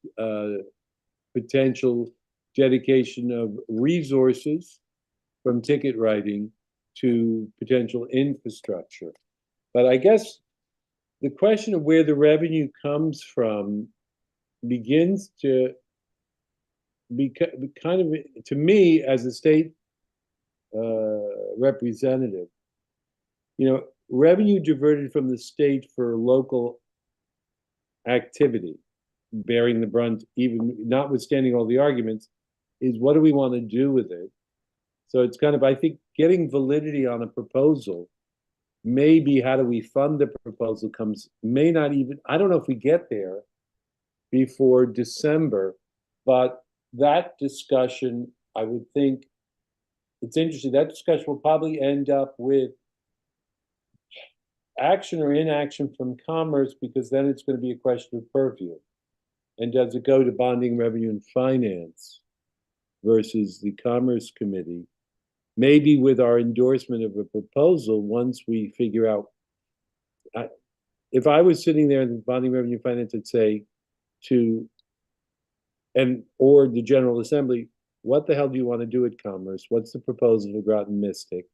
potential dedication of resources from ticket writing to potential infrastructure. But I guess the question of where the revenue comes from begins to be kind of, to me as a state representative, revenue diverted from the state for local activity, bearing the brunt, even notwithstanding all the arguments, is what do we want to do with it? So it's kind of, I think, getting validity on a proposal, maybe how do we fund the proposal may not even, I don't know if we get there before December, but that discussion, I would think, it's interesting, that discussion will probably end up with action or inaction from Commerce, because then it's going to be a question of purview. And does it go to Bonding, Revenue, and Finance versus the Commerce Committee? Maybe with our endorsement of a proposal, once we figure out, if I was sitting there in the Bonding, Revenue, and Finance, I'd say or the General Assembly, what the hell do you want to do at Commerce? What's the proposal for Groton Mystic?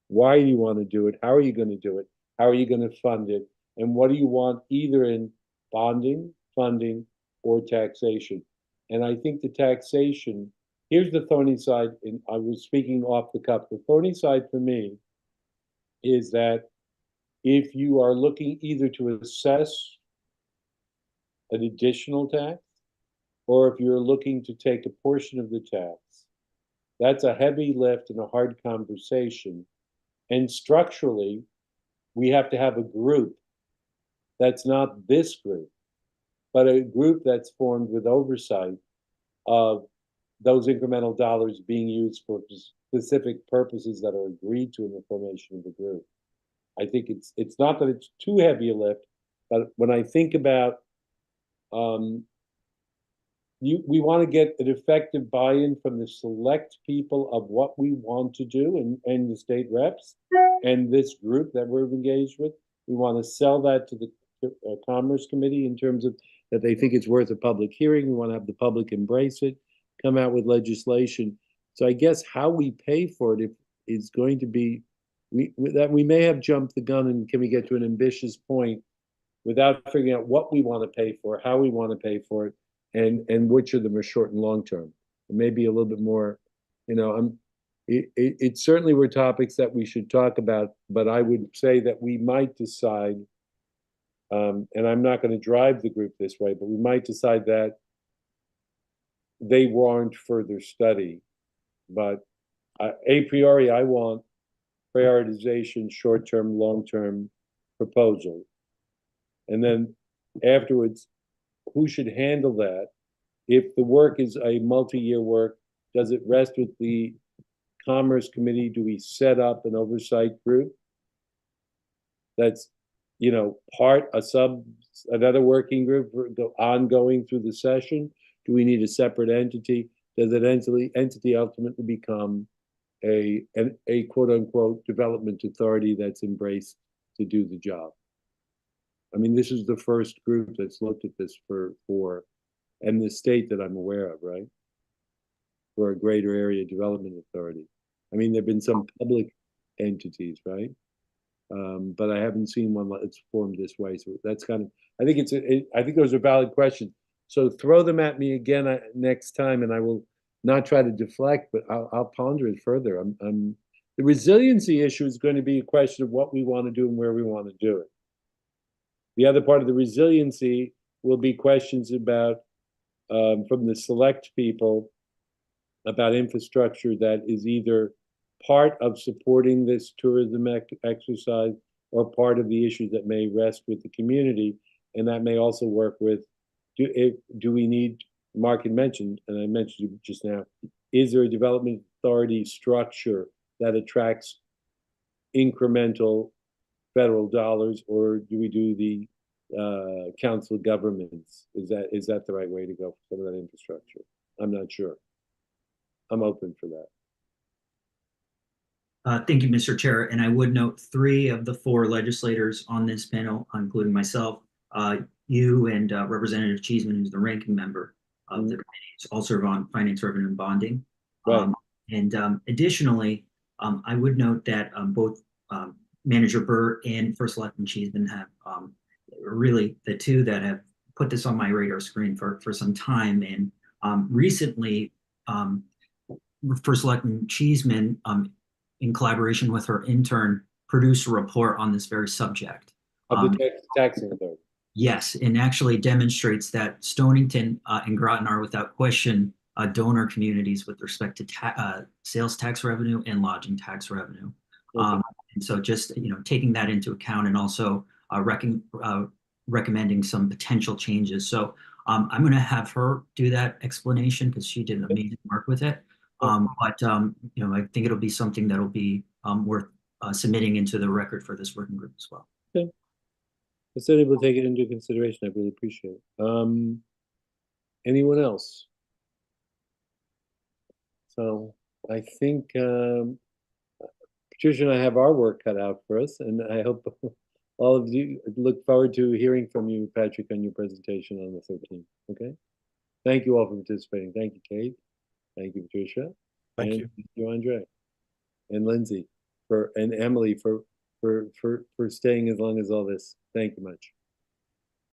Why do you want to do it? How are you going to do it? How are you going to fund it? And what do you want either in bonding, funding, or taxation? And I think the taxation, here's the thorny side, and I was speaking off the cuff. The thorny side for me is that if you are looking either to assess an additional tax, or if you're looking to take a portion of the tax, that's a heavy lift and a hard conversation. And structurally, we have to have a group that's not this group, but a group that's formed with oversight of those incremental dollars being used for specific purposes that are agreed to in the formation of the group. I think it's not that it's too heavy a lift, but when I think about we want to get an effective buy-in from the select people of what we want to do and the state reps and this group that we're engaged with. We want to sell that to the Commerce Committee in terms of that they think it's worth a public hearing. We want to have the public embrace it, come out with legislation. So I guess how we pay for it is going to be that we may have jumped the gun, and can we get to an ambitious point without figuring out what we want to pay for, how we want to pay for it, and which of them are short and long term. And maybe a little bit more, it certainly were topics that we should talk about, but I would say that we might decide, and I'm not going to drive the group this way, but we might decide that they warrant further study. But a priori, I want prioritization, short-term, long-term proposal. And then afterwards, who should handle that? If the work is a multi-year work, does it rest with the Commerce Committee? Do we set up an oversight group that's, another working group ongoing through the session? Do we need a separate entity? Does that entity ultimately become a quote unquote development authority that's embraced to do the job? I mean, this is the first group that's looked at this and the state that I'm aware of, right? For a greater area development authority. I mean, there've been some public entities, right? But I haven't seen one that's formed this way. So that's kind of, I think those are valid questions. So throw them at me again next time, and I will not try to deflect, but I'll ponder it further. The resiliency issue is going to be a question of what we want to do and where we want to do it. The other part of the resiliency will be questions about, from the select people, about infrastructure that is either part of supporting this tourism exercise or part of the issues that may rest with the community. And that may also work with, do we need, Mark had mentioned, and I mentioned it just now, is there a development authority structure that attracts incremental federal dollars, or do we do the council of governments? Is that the right way to go for some of that infrastructure? I'm not sure. I'm open for that. Thank you, Mr. Chair. And I would note 3 of the 4 legislators on this panel, including myself, you and Representative Cheeseman, who's the ranking member of the committee, all serve on finance, revenue, and bonding. Right. Additionally, I would note that both Manager Burr and First Selectman Cheeseman have really the 2 that have put this on my radar screen for some time. And recently, First Selectman Cheeseman, in collaboration with her intern, produced a report on this very subject. Of the taxing authority. Yes, and actually demonstrates that Stonington and Groton are without question donor communities with respect to sales tax revenue and lodging tax revenue. Okay. And so just taking that into account, and also recommending some potential changes. So I'm going to have her do that explanation because she did amazing work with it. But I think it'll be something that'll be worth submitting into the record for this working group as well. Okay. I certainly will take it into consideration. I really appreciate it. Anyone else? So I think Patricia and I have our work cut out for us, and I hope all of you look forward to hearing from you, Patrick, on your presentation on the 13th. Okay. Thank you all for participating. Thank you, Kate. Thank you, Patricia. Thank you, Andre, and Lindsay, and Emily for staying as long as all this. Thank you much.